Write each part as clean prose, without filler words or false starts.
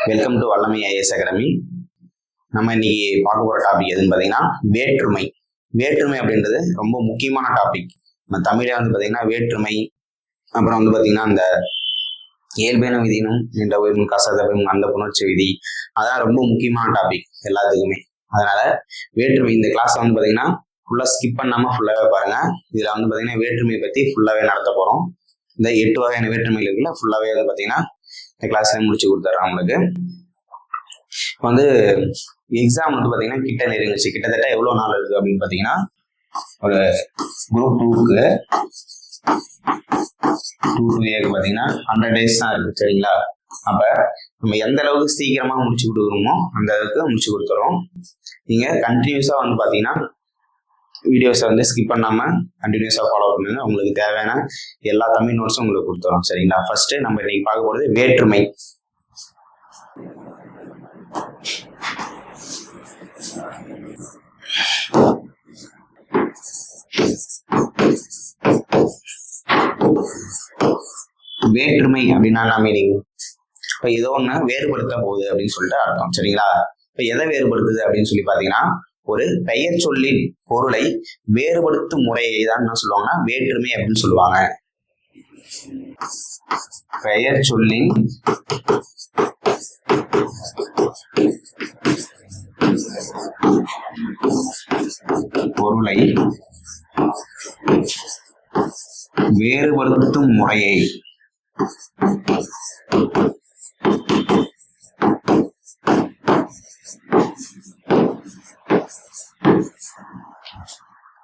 Welcome to வல்லமை IAS academy. நம்ம இன்னைக்கு பார்க்க போகிற டாபிக் எதுன்னு பார்த்தீங்கன்னா வேற்றுமை. வேற்றுமை அப்படின்றது ரொம்ப முக்கியமான டாபிக். நம்ம தமிழை பார்த்தீங்கன்னா வேற்றுமை, அப்புறம் பார்த்தீங்கன்னா அந்த இயல்பேன விதினும் என்ற உயிரும் கசதபையும் அந்த புணர்ச்சி விதி, அதெல்லாம் ரொம்ப முக்கியமான டாபிக் எல்லாத்துக்குமே. அதனால வேற்றுமை இந்த கிளாஸ் பார்த்தீங்கன்னா ஃபுல்லாக ஸ்கிப் பண்ணாமல் ஃபுல்லாகவே பாருங்க. இதில் பார்த்தீங்கன்னா வேற்றுமையை பற்றி ஃபுல்லாகவே நடத்த போகிறோம். இந்த 8 வகையான வேற்றுமைகள் இருக்குல்ல, ஃபுல்லாகவே பார்த்தீங்கன்னா இந்த கிளாஸ்ல முடிச்சு கொடுத்துட்றேன் உங்களுக்கு. எக்ஸாம் பார்த்தீங்கன்னா கிட்ட நெருங்கிச்சு. கிட்டத்தட்ட எவ்வளோ நாள் இருக்கு அப்படின்னு பார்த்தீங்கன்னா ஒரு குரூப் 2க்கு 2A பார்த்தீங்கன்னா 100 days தான் இருக்கு. சரிங்களா? அப்ப நம்ம எந்த அளவுக்கு சீக்கிரமா முடிச்சு கொடுக்குறோமோ அந்த அளவுக்கு முடிச்சு கொடுத்துறோம். நீங்க கண்டினியூஸா பார்த்தீங்கன்னா வீடியோஸை ஸ்கிப் பண்ணாம கண்டினியூஸா ஃபாலோ பண்ணுங்க. உங்களுக்கு தேவையான எல்லா தமிழ் நோட்ஸும் உங்களுக்கு கொடுத்துறோம். சரிங்களா? ஃபர்ஸ்ட் நம்ம இன்னைக்கு பார்க்க போறது வேற்றுமை. வேற்றுமை அப்படின்னா என்ன மீனிங்? இப்ப ஏதோ ஒண்ணு வேறுபடுத்த போகுது அப்படின்னு சொல்லிட்டு அர்த்தம். சரிங்களா? இப்ப எதை வேறுபடுத்துது அப்படின்னு சொல்லி பாத்தீங்கன்னா ஒரு பெயர் சொல்லின் பொருளை வேறுபடுத்தும் முறையை தான் என்ன சொல்லுவாங்கன்னா வேற்றுமை அப்படின்னு சொல்லுவாங்க. பெயர் சொல்லின் பொருளை வேறுபடுத்தும் முறையை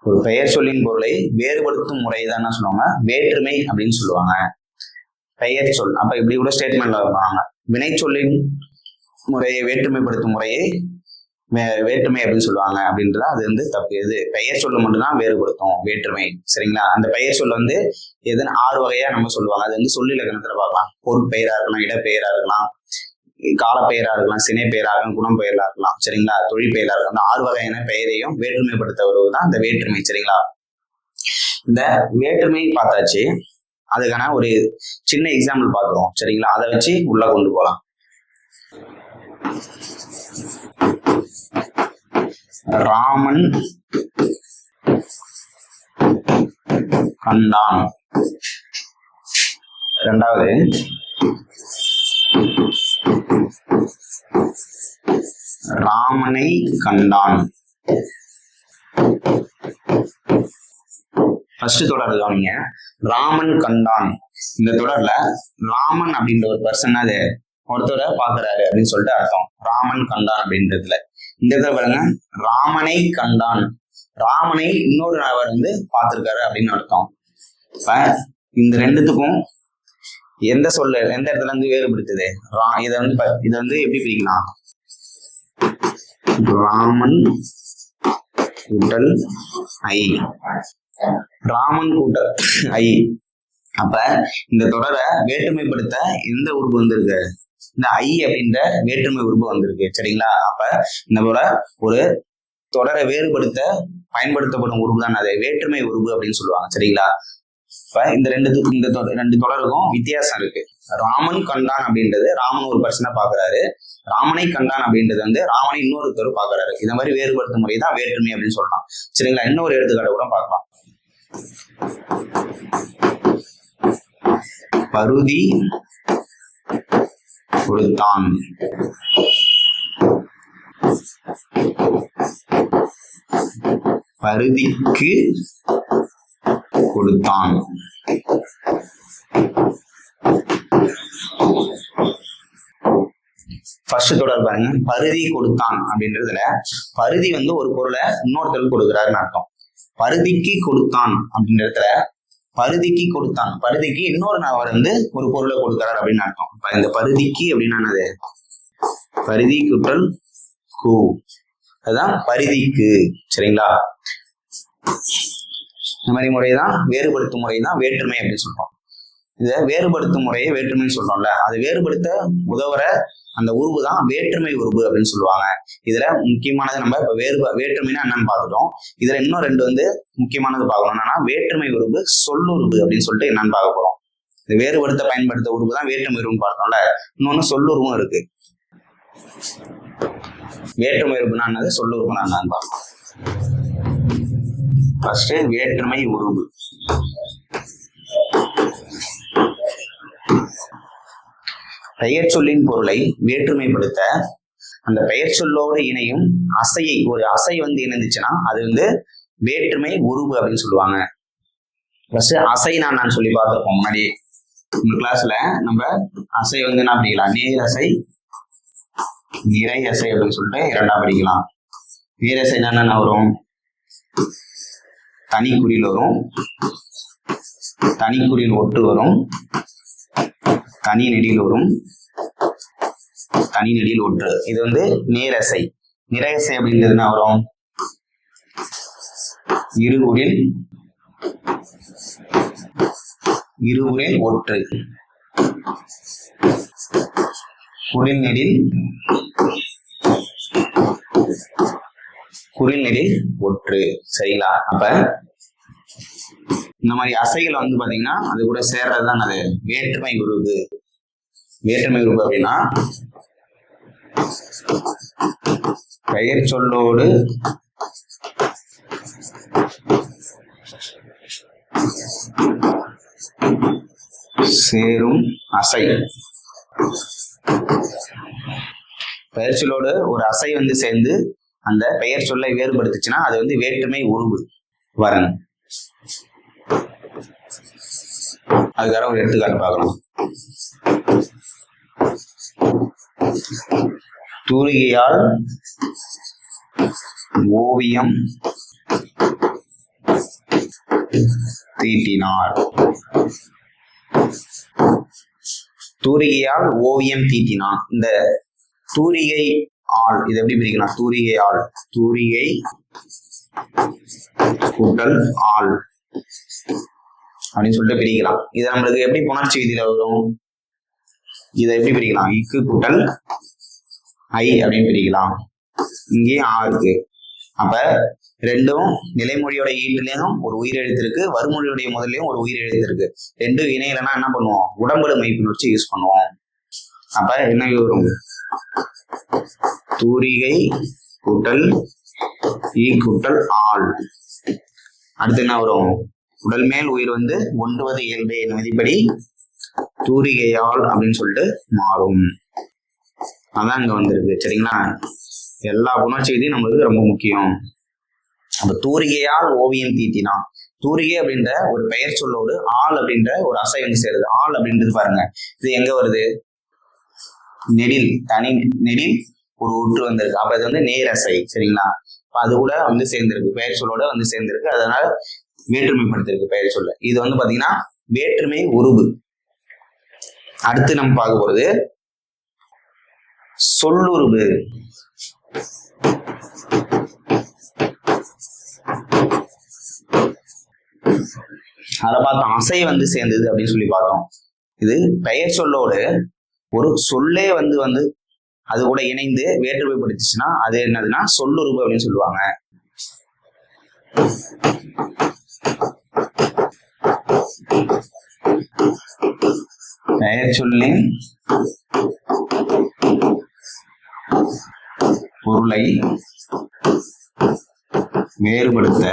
ஒரு பெயர் சொல்லின் பொருளை வேறுபடுத்தும் முறையை தான் என்ன சொல்லுவாங்க வேற்றுமை அப்படின்னு சொல்லுவாங்க. பெயர் சொல் அப்ப இப்படி கூட ஸ்டேட்மெண்ட்ல வருவாங்க. வினை சொல்லின் முறையை வேற்றுமைப்படுத்தும் முறையை வேற்றுமை அப்படின்னு சொல்லுவாங்க. அப்படின்றத அது தப்பு. எது பெயர் சொல்ல மட்டும்தான் வேறுபடுத்தும் வேற்றுமை. சரிங்களா? அந்த பெயர் சொல் எதுன்னு 6 வகையா நம்ம சொல்லுவாங்க. அது சொல்லி இலக்கணத்துல பார்க்கலாம். பொருட்பெயரா இருக்கலாம், இடப்பெயரா இருக்கலாம், காலப்பெயரா இருக்கலாம், சினை பெயரா இருக்கலாம், குணம் பெயரா இருக்கலாம். சரிங்களா? தொழில் பெயரா இருக்கலாம். அந்த 6 வகையான பெயரையும் வேற்றுமைப்படுத்த வருவதுதான் இந்த வேற்றுமை. சரிங்களா? இந்த வேற்றுமை பார்த்தாச்சு. அதுக்கான ஒரு சின்ன எக்ஸாம்பிள் பார்க்கிறோம். சரிங்களா? அதை வச்சு உள்ள கொண்டு போகலாம். ராமன் கண்டான். இரண்டாவது, ராமனை கண்டான். ஃபர்ஸ்ட் தொடர் கவனிங்க. ராமன் கண்டான். இந்த தொடர்ல ராமன் அப்படின்ற ஒரு பர்சன் அது ஒருத்தரை பாக்குறாரு அப்படின்னு சொல்லிட்டு அர்த்தம். ராமன் கண்டான் அப்படின்றதுல இந்த இடத்துல பாருங்க, ராமனை கண்டான். ராமனை இன்னொரு நபர் பார்த்திருக்காரு அப்படின்னு அர்த்தம். இப்ப இந்த ரெண்டுத்துக்கும் எந்த இடத்துல வேறுபடுத்துது? இதை எப்படி பிரிக்கலாம்? ராமன் கூட்டல் ஐ, ராமன் கூட்டல் ஐ. அப்ப இந்த தொடரை வேற்றுமைப்படுத்த எந்த உறுப்பு வந்திருக்கு? இந்த ஐ அப்படின்ற வேற்றுமை உறுப்பு வந்திருக்கு. சரிங்களா? அப்ப இந்த போல ஒரு தொடரை வேறுபடுத்த பயன்படுத்தப்படும் உறுப்பு தான் அது வேற்றுமை உறுப்பு அப்படின்னு சொல்லுவாங்க. சரிங்களா? இப்ப இந்த ரெண்டு தொடருக்கும் வித்தியாசம் இருக்கு. ராமன் கண்டான் அப்படின்றது ராமன் ஒரு பர்சனை பாக்குறாரு. ராமனை கண்டான் அப்படின்றது ராமனை இன்னொருத்தர் பாக்குறாரு. இந்த மாதிரி வேறுபடுத்தும் முறை தான் வேற்றுமை அப்படின்னு சொல்லலாம். சரிங்களா? இன்னொரு எடுத்துக்காட்டு கூட பார்க்கலாம். பருதி கொடுத்தான். பருதிக்கு கொடுத்தான். ஃபர்ஸ்ட் தொடர் பாருங்க, பருதி கொடுத்தான் அப்படின்றதுல பருதி ஒரு பொருளை இன்னொருத்தருக்கு கொடுக்குறாருன்னு அர்த்தம். பருதிக்கு கொடுத்தான் அப்படின்றதுல பருதிக்கு கொடுத்தான், பருதிக்கு இன்னொரு நபர் ஒரு பொருளை கொடுக்கிறார் அப்படின்னு அர்த்தம். இந்த பருதிக்கு அப்படின்னா என்னது? பருதி குற்றல் கூ, அதுதான் பருதிக்கு. சரிங்களா? இந்த மாதிரி முறைதான் வேறுபடுத்தும் முறைதான் வேற்றுமை அப்படின்னு சொல்றோம். இதை வேறுபடுத்தும் முறையை வேற்றுமைன்னு சொல்றோம்ல, அது வேறுபடுத்த உதவுற அந்த உருவு தான் வேற்றுமை உருவு அப்படின்னு சொல்லுவாங்க. இதுல முக்கியமானது நம்ம இப்ப வேற்றுமைனா என்னன்னு பார்த்துட்டோம். இதுல இன்னும் 2 முக்கியமானது பார்க்கணும். என்னன்னா வேற்றுமை உருவு, சொல்லுருவு அப்படின்னு சொல்லிட்டு என்னன்னு பார்க்க போறோம். இந்த வேறுபடுத்த பயன்படுத்த உருவு தான் வேற்றுமை உருவுன்னு பார்த்தோம்ல. இன்னொன்னு சொல்லுருவும் இருக்கு. வேற்றுமை உறுப்புனா என்னது, சொல்லுறுப்புனா என்னன்னு பார்க்கலாம். ஃபர்ஸ்ட் வேற்றுமை உறுப்பு. பெயர் சொல்லின் பொருளை வேற்றுமைப்படுத்த அந்த பெயர் சொல்லோடு இணையும் அசையை, ஒரு அசை வந்து இணைந்துச்சுன்னா அது வந்து வேற்றுமை உருவு அப்படின்னு சொல்லுவாங்க. ஃபர்ஸ்ட் அசை நான் சொல்லி பார்த்துருப்போம் முன்னாடி இந்த கிளாஸ்ல. நம்ம அசை வந்து என்ன படிக்கலாம், நேரசை நிறை அசை அப்படின்னு சொல்லிட்டு இரண்டா படிக்கலாம். நேரசை என்னென்ன வரும், தனிக்குறியில் வரும், தனிக்குறியில் ஒட்டு வரும், தனி நெடியில் வரும், தனி நெடியில் ஒற்று. இது வந்து நேரசை. நிறையசை அப்படின்றது என்ன வரும், இருகுறில் ஒற்று, குறில் நெடில் ஒற்று. சரிங்களா? அப்ப இந்த மாதிரி அசைகள் வந்து பாத்தீங்கன்னா அது கூட சேர்றதுதான் அது வேற்றுமை உருவு. வேற்றுமை உருவு அப்படின்னா பெயர் சொல்லோடு சேரும் அசை. பெயர் சொல்லோடு ஒரு அசை வந்து சேர்ந்து அந்த பெயர் சொல்லை வேறுபடுத்துச்சுன்னா அது வந்து வேற்றுமை உருவு வரணும். அதுக்காக ஒரு எடுத்துக்காட்டு பார்க்கலாம். தூரிகையால் ஓவியம் தீட்டினார். தூரிகையால் ஓவியம் தீட்டினான். இந்த தூரிகை ஆள் இது எப்படி பிரிக்கலாம், தூரிகை ஆள், தூரிகை கூட்டல் ஆள் அப்படின்னு சொல்லிட்டு பிரிக்கலாம். இது நம்மளுக்கு எப்படி புணர்ச்சி விதியில வரும், இதை எப்படி பிரிக்கலாம், இக்கு கூட்டல் ஐ அப்படின்னு பிரிக்கலாம். இங்கேயும் ஆ இருக்கு. அப்ப ரெண்டும் நிலைமொழியோட ஈட்டுலயும் ஒரு உயிரெழுத்து இருக்கு, வறுமொழியுடைய முதலையும் ஒரு உயிரெழுத்து இருக்கு. ரெண்டும் இணையிலன்னா என்ன பண்ணுவோம், உடம்புல மெய்ப்பின் வச்சு யூஸ் பண்ணுவோம். அப்ப என்ன வரும், தூரிகை கூட்டல் ஈ கூட்டல் ஆள். அடுத்து என்ன வரும், உடல் மேல் உயிர் வந்து ஒன்றுவது இயல்பு என் விதிப்படி தூரிகையால் அப்படின்னு சொல்லிட்டு மாறும். அதான் இங்க வந்திருக்கு. சரிங்களா? எல்லா புணர்ச்சி விதியும் நம்மளுக்கு ரொம்ப முக்கியம். அப்ப தூரிகையால் ஓவியம் தீட்டினான். தூரிகை அப்படின்ற ஒரு பெயர் சொல்லோடு ஆள் அப்படின்ற ஒரு அசை வந்து சேருது. ஆள் அப்படின்றது பாருங்க, இது எங்க வருது, நெடில், தனி நெடில் ஒரு ஒற்று வந்திருக்கு. அப்ப இது வந்து நேரசை. சரிங்களா? அது கூட வந்து சேர்ந்திருக்கு, பெயர் சொல்லோட வந்து சேர்ந்திருக்கு. அதனால வேற்றுமைப்படுத்திருக்கு பெயர் சொல்ல. இது வந்து பாத்தீங்கன்னா வேற்றுமை உருவு. அடுத்து நம்ம பார்க்க போறது சொல்லுருவு. அதை பார்த்தோம், அசை வந்து சேர்ந்தது அப்படின்னு சொல்லி பார்த்தோம். இது பெயர் சொல்லோடு ஒரு சொல்லே வந்து அது கூட இணைந்து வேற்றுமைப்படுத்துச்சுன்னா அது என்னதுன்னா சொல்லுருவு அப்படின்னு சொல்லுவாங்க. பெயர் சொல்லின் பொருளை வேறுபடுத்த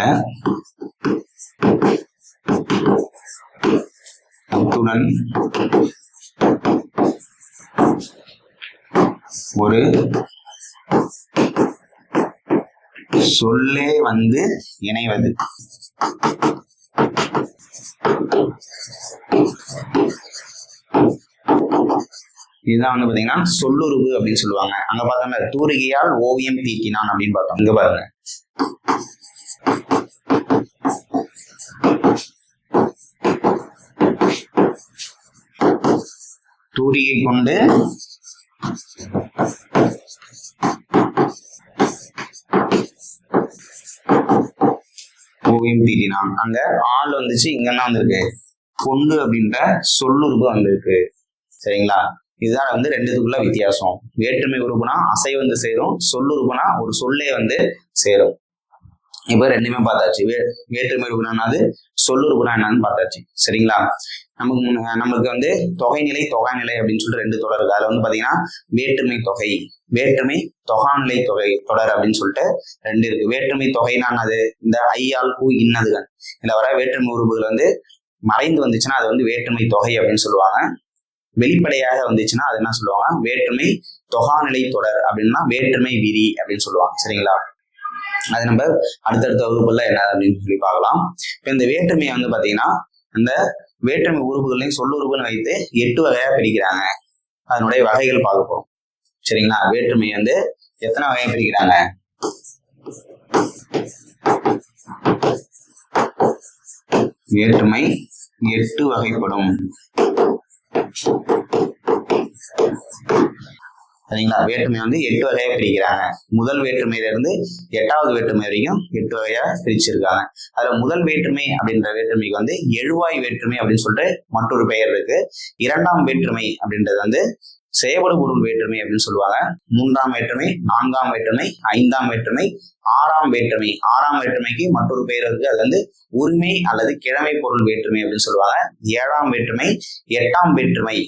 அத்துடன் ஒரு சொல்லே வந்து இணைவது. இதுதான் வந்து பாத்தீங்கன்னா சொல்லுருவு அப்படின்னு சொல்லுவாங்க. அங்க பார்த்தோம்னா தூரிகையால் ஓவியம் தீட்டினான் அப்படின்னு பார்த்தோம். இங்க பாருங்க, தூரிகை கொண்டு ஓவியம் தீட்டினான். அங்க ஆள் வந்துச்சு, இங்க என்ன வந்திருக்கு, கொண்டு அப்படின்ற சொல்லுருவு வந்திருக்கு. சரிங்களா? இதுதான் வந்து ரெண்டுத்துக்குள்ள வித்தியாசம். வேற்றுமை உறுப்புனா அசை வந்து சேரும், சொல்லுறுப்புனா ஒரு சொல்லே வந்து சேரும். இப்ப ரெண்டுமே பார்த்தாச்சு. வேற்றுமை உறுப்புனா என்னது, சொல்லுறுப்புனா என்னன்னு பார்த்தாச்சு. சரிங்களா? நமக்கு வந்து தொகைநிலை தொகாநிலை அப்படின்னு சொல்லிட்டு ரெண்டு தொடர் இருக்கு. அதுல வந்து பாத்தீங்கன்னா வேற்றுமை தொகை, வேற்றுமை தொகாநிலை தொகை தொடர் அப்படின்னு சொல்லிட்டு ரெண்டு இருக்கு. வேற்றுமை தொகைனா அது இந்த ஐயால் பூ இன்னதுகள் இதுல வர வேற்றுமை உறுப்புகள் வந்து மறைந்து வந்துச்சுன்னா அது வந்து வேற்றுமை தொகை அப்படின்னு சொல்லுவாங்க. வெளிப்படையாக வந்துச்சுன்னா அது என்ன சொல்லுவாங்க, வேற்றுமை தொகாநிலை தொடர் அப்படின்னா வேற்றுமை விரி அப்படின்னு சொல்லுவாங்க. சரிங்களா? அது நம்ம அடுத்தடுத்த வகுப்புல என்ன அப்படின்னு சொல்லி பார்க்கலாம். இப்ப இந்த வேற்றுமையை வந்து பாத்தீங்கன்னா அந்த வேற்றுமை உறுப்புகளையும் சொல்லுறுப்புன்னு வைத்து 8 வகையா பிரிக்கிறாங்க. அதனுடைய வகைகள் பார்க்க போறோம். சரிங்களா? வேற்றுமை வந்து எத்தனை வகையா பிரிக்கிறாங்க, வேற்றுமை 8 வகைப்படும். சரிங்களா? வேற்றுமை வந்து 8 வகையா பிரிக்கிறாங்க. முதல் வேற்றுமையில இருந்து 8வது வேற்றுமை வரைக்கும் 8 வகையா பிரிச்சிருக்காங்க. அதுல முதல் வேற்றுமை அப்படின்ற வேற்றுமைக்கு வந்து எழுவாய் வேற்றுமை அப்படின்னு சொல்லிட்டு மற்றொரு பெயர் இருக்கு. இரண்டாம் வேற்றுமை அப்படின்றது வந்து செயல்படு பொருள் வேற்றுமை அப்படின்னு சொல்லுவாங்க. மூன்றாம் வேற்றுமை, நான்காம் வேற்றுமை, ஐந்தாம் வேற்றுமை, ஆறாம் வேற்றுமை. ஆறாம் வேற்றுமைக்கு மற்றொரு பெயர் இருக்கு. அது வந்து உரிமை அல்லது கிழமை பொருள் வேற்றுமை அப்படின்னு சொல்லுவாங்க. ஏழாம் வேற்றுமை, எட்டாம் வேற்றுமை.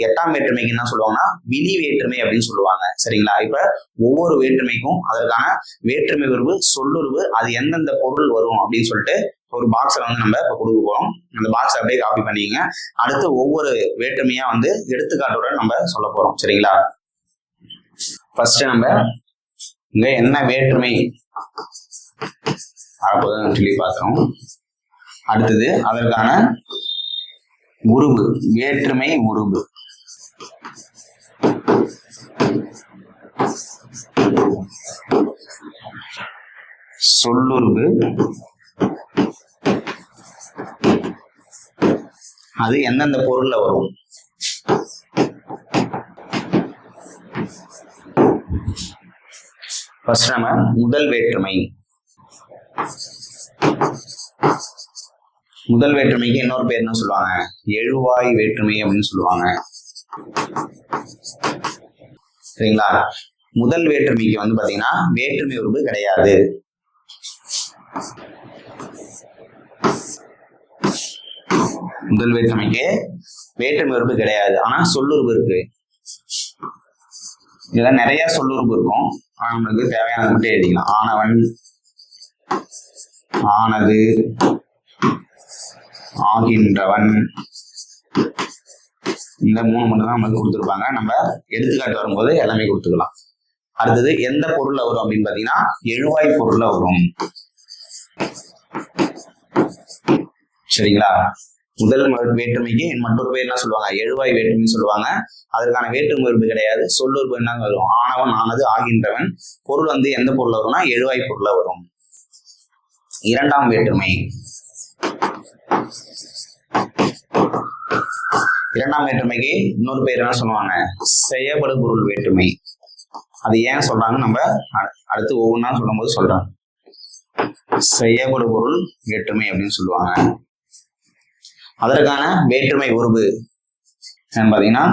எட்டாம் வேற்றுமைக்கு என்ன சொல்லுவாங்கன்னா விதி வேற்றுமை அப்படின்னு சொல்லுவாங்க. சரிங்களா? இப்ப ஒவ்வொரு வேற்றுமைக்கும் அதற்கான வேற்றுமை உருவு சொல்லுருவு அது எந்தெந்த பொருள் வரும் அப்படின்னு சொல்லிட்டு ஒரு பாக்ஸை வந்து நம்ம இப்ப கொடுக்க போறோம். அந்த பாக்ஸ் அப்படியே காப்பி பண்ணிக்கங்க. அடுத்து ஒவ்வொரு வேற்றுமையா வந்து எடுத்துக்காட்டோட நம்ம சொல்ல போறோம். சரிங்களா? ஃபர்ஸ்ட் நம்ம இங்க என்ன வேற்றுமை சொல்லி பார்த்தோம். அடுத்தது அதற்கான உருவு, வேற்றுமை உருவு. சொல்லுருவு அது எந்தெந்த பொருள்ல வரும். ஃபர்ஸ்ட் நம்ம முதல் வேற்றுமை. முதல் வேற்றுமைக்கு இன்னொரு பேர் என்ன சொல்லுவாங்க, எழுவாய் வேற்றுமை அப்படின்னு சொல்லுவாங்க. சரிங்களா? முதல் வேற்றுமைக்கு வந்து பாத்தீங்கன்னா வேற்றுமை உறுப்பு கிடையாது. முதல் வேற்றுமைக்கு வேற்றுமை உறுப்பு கிடையாது, ஆனா சொல்லுறுப்பு இருக்கு. இதுல நிறைய சொல்லுறுப்பு இருக்கும். ஆனா நம்மளுக்கு தேவையானது மட்டும் எழுதிக்கலாம். ஆனவன், ஆனது, ஆகின்றவன், இந்த 3 மட்டும் தான் நமக்கு கொடுத்துருப்பாங்க. நம்ம எடுத்துக்காட்டு வரும்போது எல்லாமே கொடுத்துக்கலாம். அடுத்தது எந்த பொருள்ல வரும் அப்படின்னு பாத்தீங்கன்னா எழுவாய் பொருள்ல வரும். சரிங்களா? முதல் வேற்றுமைக்கு மற்றொரு பேர் என்ன சொல்லுவாங்க, எழுவாய் வேற்றுமை சொல்லுவாங்க. அதற்கான வேற்றுமை உறுப்பு கிடையாது. சொல்லுறுப்பு என்ன வரும், ஆனவன், ஆனது, ஆகின்றவன். பொருள் வந்து எந்த பொருள்ல வரும்னா எழுவாய் பொருள்ல வரும். இரண்டாம் வேற்றுமை. இரண்டாம் வேற்றுமைக்கு இன்னொரு பேர் என்ன சொல்லுவாங்க, செயல்படு பொருள் வேற்றுமை. அது ஏன் சொல்றாங்க நம்ம அடுத்து ஒவ்வொன்றா சொல்லும் போது சொல்றாங்க. செயல்படு பொருள் வேற்றுமை அப்படின்னு சொல்லுவாங்க. அதற்கான வேற்றுமை உருவு என்னன்னு பாத்தீங்கன்னா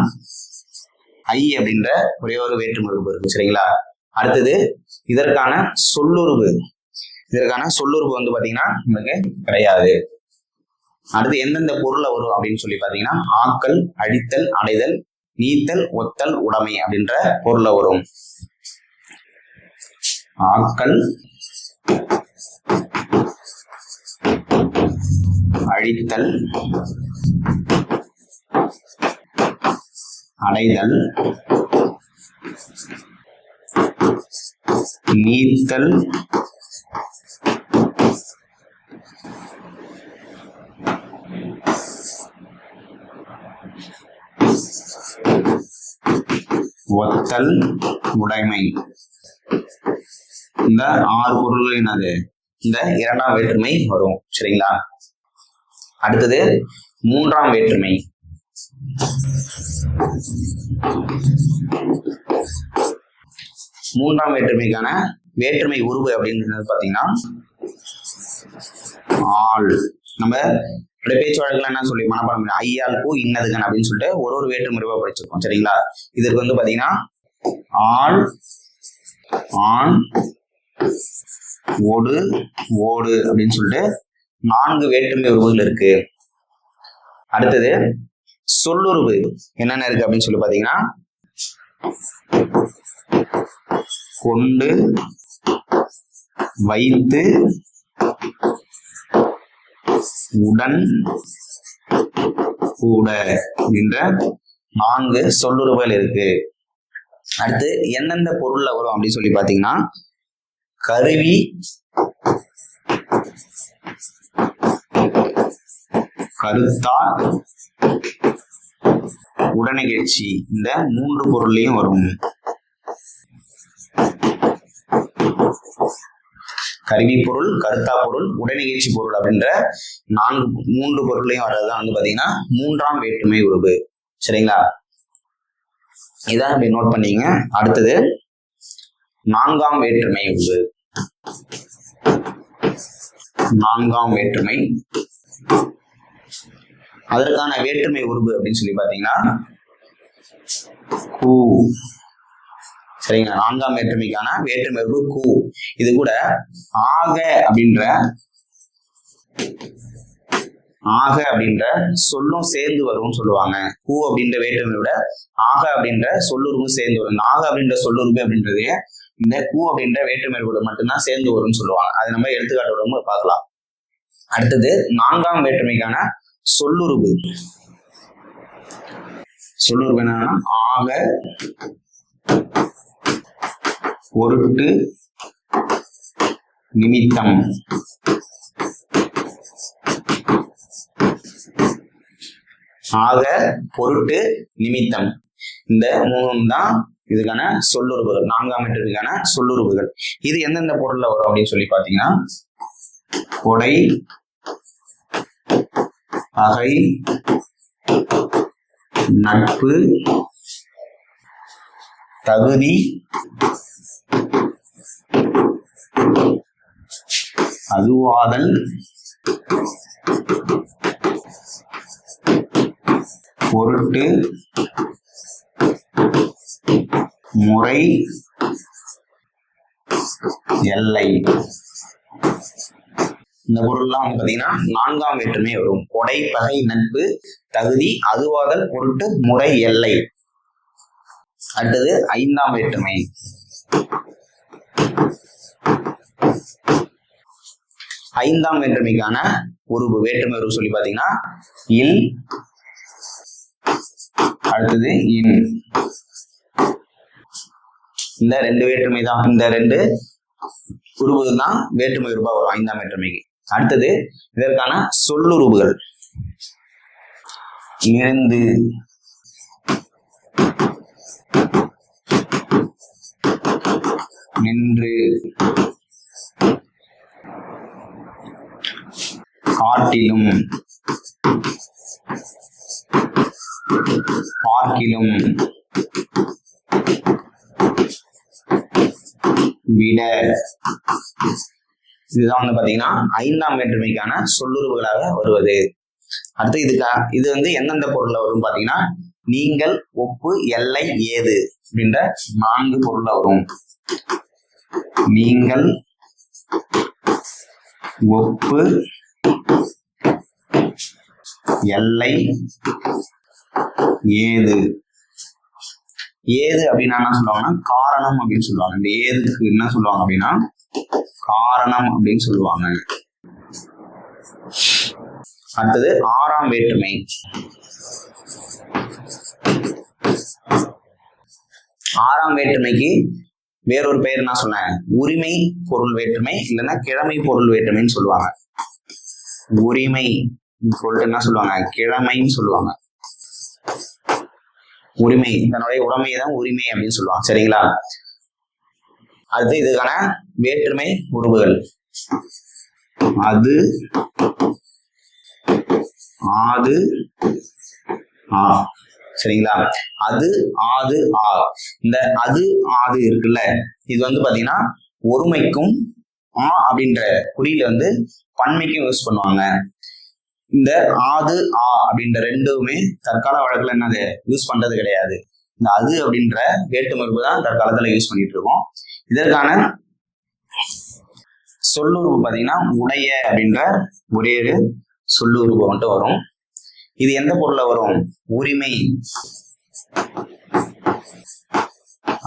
ஐ அப்படின்ற ஒரே ஒரு வேற்றுமை உருவு இருக்கு. சரிங்களா? அடுத்தது இதற்கான சொல்லுருவு. இதற்கான சொல்லுருவு வந்து பாத்தீங்கன்னா நமக்கு கிடையாது. அடுத்து எந்தெந்த பொருள்ல வரும் அப்படின்னு சொல்லி பாத்தீங்கன்னா ஆக்கல், அழித்தல், அடைதல், நீத்தல், ஒத்தல், உடைமை அப்படின்ற பொருள்ல வரும். ஆக்கல், அழித்தல், அடைதல், நீத்தல், ஒத்தல், உடைமை. இந்த 6 பொருள்கள் என்னது, இந்த இரண்டாம் வேற்றுமை வரும். சரிங்களா? அடுத்தது மூன்றாம் வேற்றுமை. மூன்றாம் வேற்றுமைக்கான வேற்றுமை உருவு அப்படின்றது பாத்தீங்கன்னா ஆள். நம்ம பேச்சு வழக்குல என்ன சொல்லி மனப்பாடம் ஐயால் பூ இன்னதுகன் அப்படின்னு சொல்லிட்டு ஒரு வேற்றுமை உருவா படிச்சிருக்கோம். சரிங்களா? இதற்கு வந்து பாத்தீங்கன்னா ஆள், ஆண், ஒடு, ஓடு அப்படின்னு சொல்லிட்டு 4 வேற்றுமை உருவுகள் இருக்கு. அடுத்தது சொல்லுருவு என்னென்ன இருக்கு அப்படின்னு சொல்லி பாத்தீங்கன்னா கொண்டு, வைத்து, உடன், கூட என்ற 4 சொல்லுருவுகள் இருக்கு. அடுத்து எந்தெந்த பொருள்ல வரும் அப்படின்னு சொல்லி பாத்தீங்கன்னா கருவி, கருத்தா, உடனிகழ்ச்சி இந்த 3 பொருள்லையும் வரும். கருவி பொருள், கருத்தா பொருள், உடனிகழ்ச்சி பொருள் அப்படின்ற 3 பொருளையும் வர்றதுதான் வந்து பாத்தீங்கன்னா 3ஆம் வேற்றுமை உருவு. சரிங்களா? இதான் அப்படி நோட் பண்ணீங்க. அடுத்தது 4ஆம் வேற்றுமை உருவு. 4ஆம் வேற்றுமை, அதற்கான வேற்றுமை உருவு அப்படின்னு சொல்லி பாத்தீங்கன்னா கூ. சரிங்களா? 4ஆம் வேற்றுமைக்கான வேற்றுமை உருவு கூ. இது கூட ஆக அப்படின்ற சொல்லும் சேர்ந்து வரும்னு சொல்லுவாங்க. கூ அப்படின்ற வேற்றுமையை விட ஆக அப்படின்ற சொல்லுருவும் சேர்ந்து வரும். ஆக அப்படின்ற சொல்லுருவு அப்படின்றது இந்த கூ அப்படின்ற வேற்றுமை மட்டும்தான் சேர்ந்து வரும்னு சொல்லுவாங்க. அதை நம்ம எடுத்துக்காட்டோட பார்க்கலாம். அடுத்தது 4ஆம் வேற்றுமைக்கான சொல்லுருவு. சொல்லுருவு என்னன்னா ஆக, பொருட்டு, நிமித்தம். ஆக, பொருட்டு, நிமித்தம் இந்த 3 தான் இதுக்கான சொல்லுருவுகள். 4ஆம் வேற்றுமைக்கான சொல்லுருவுகள். இது எந்தெந்த பொருள்ல வரும் அப்படின்னு சொல்லி பாத்தீங்கன்னா கொடை, பகை, நட்பு, தகுதி, அதுவாதல், பொருட்டு, முறை, எல்லை. இந்த பொருள்லாம் வந்து பாத்தீங்கன்னா 4ஆம் வேற்றுமை வரும். கொடை, பகை, நட்பு, தகுதி, அதுவாதல், பொருட்டு, முறை, எல்லை. அடுத்தது 5ஆம் வேற்றுமை. 5ஆம் வேற்றுமைக்கான உருவு, வேற்றுமை உருவு சொல்லி பாத்தீங்கன்னா இல், அடுத்தது இன். இந்த 2 வேற்றுமை தான், இந்த 2 உருவுகள் தான் வேற்றுமை உருவா வரும் 5ஆம் வேற்றுமைக்கு. அடுத்தது இதற்கான சொல்லுருவுகள். இருந்து, நின்று, காட்டிலும், பார்க்கிலும், விட. இதுதான் வந்து பாத்தீங்கன்னா 5ஆம் வேற்றுமைக்கான சொல்லுருவுகளாக வருவது. அடுத்து இது வந்து எந்தெந்த பொருள்ல வரும் பாத்தீங்கன்னா நீங்கள், ஒப்பு, எல்லை, ஏது அப்படின்ற 4 பொருள்ல வரும். நீங்கள், ஒப்பு, எல்லை, ஏது. ஏது அப்படின்னா என்ன சொல்லுவாங்கன்னா காரணம் அப்படின்னு சொல்லுவாங்க. இந்த ஏதுக்கு என்ன சொல்லுவாங்க அப்படின்னா காரணம் அப்படின்னு சொல்லுவாங்க. அடுத்தது 6ஆம் வேற்றுமை. 6ஆம் வேற்றுமைக்கு வேறொரு பெயர் என்ன சொன்னேன், உரிமை பொருள் வேற்றுமை இல்லைன்னா கிழமை பொருள் வேற்றுமைன்னு சொல்லுவாங்க. உரிமை சொல்லிட்டு என்ன சொல்லுவாங்க, கிழமைன்னு சொல்லுவாங்க. உரிமை, தன்னுடைய உடைமையை தான் உரிமை அப்படின்னு சொல்லுவாங்க. சரிங்களா? அடுத்து இதுக்கான வேற்றுமை உருவுகள் அது, ஆது, ஆ. சரிங்களா? அது, ஆது, ஆ. இந்த அது, ஆது இருக்குல்ல, இது வந்து பாத்தீங்கன்னா ஒருமைக்கும் ஆ அப்படின்ற குறியில வந்து பன்மைக்கும் யூஸ் பண்ணுவாங்க. இந்த ஆது, ஆ அப்படின்ற ரெண்டுமே தற்கால வழக்குல என்னது யூஸ் பண்றது கிடையாது. இந்த அது அப்படின்ற வேற்றுமை தான் தற்காலத்துல யூஸ் பண்ணிட்டு இருக்கோம். இதற்கான சொல்லுருவு பாத்தீங்கன்னா உடைய அப்படின்ற ஒரே ஒரு சொல்லுருவு மட்டும் வரும். இது எந்த பொருள்ல வரும்? உரிமை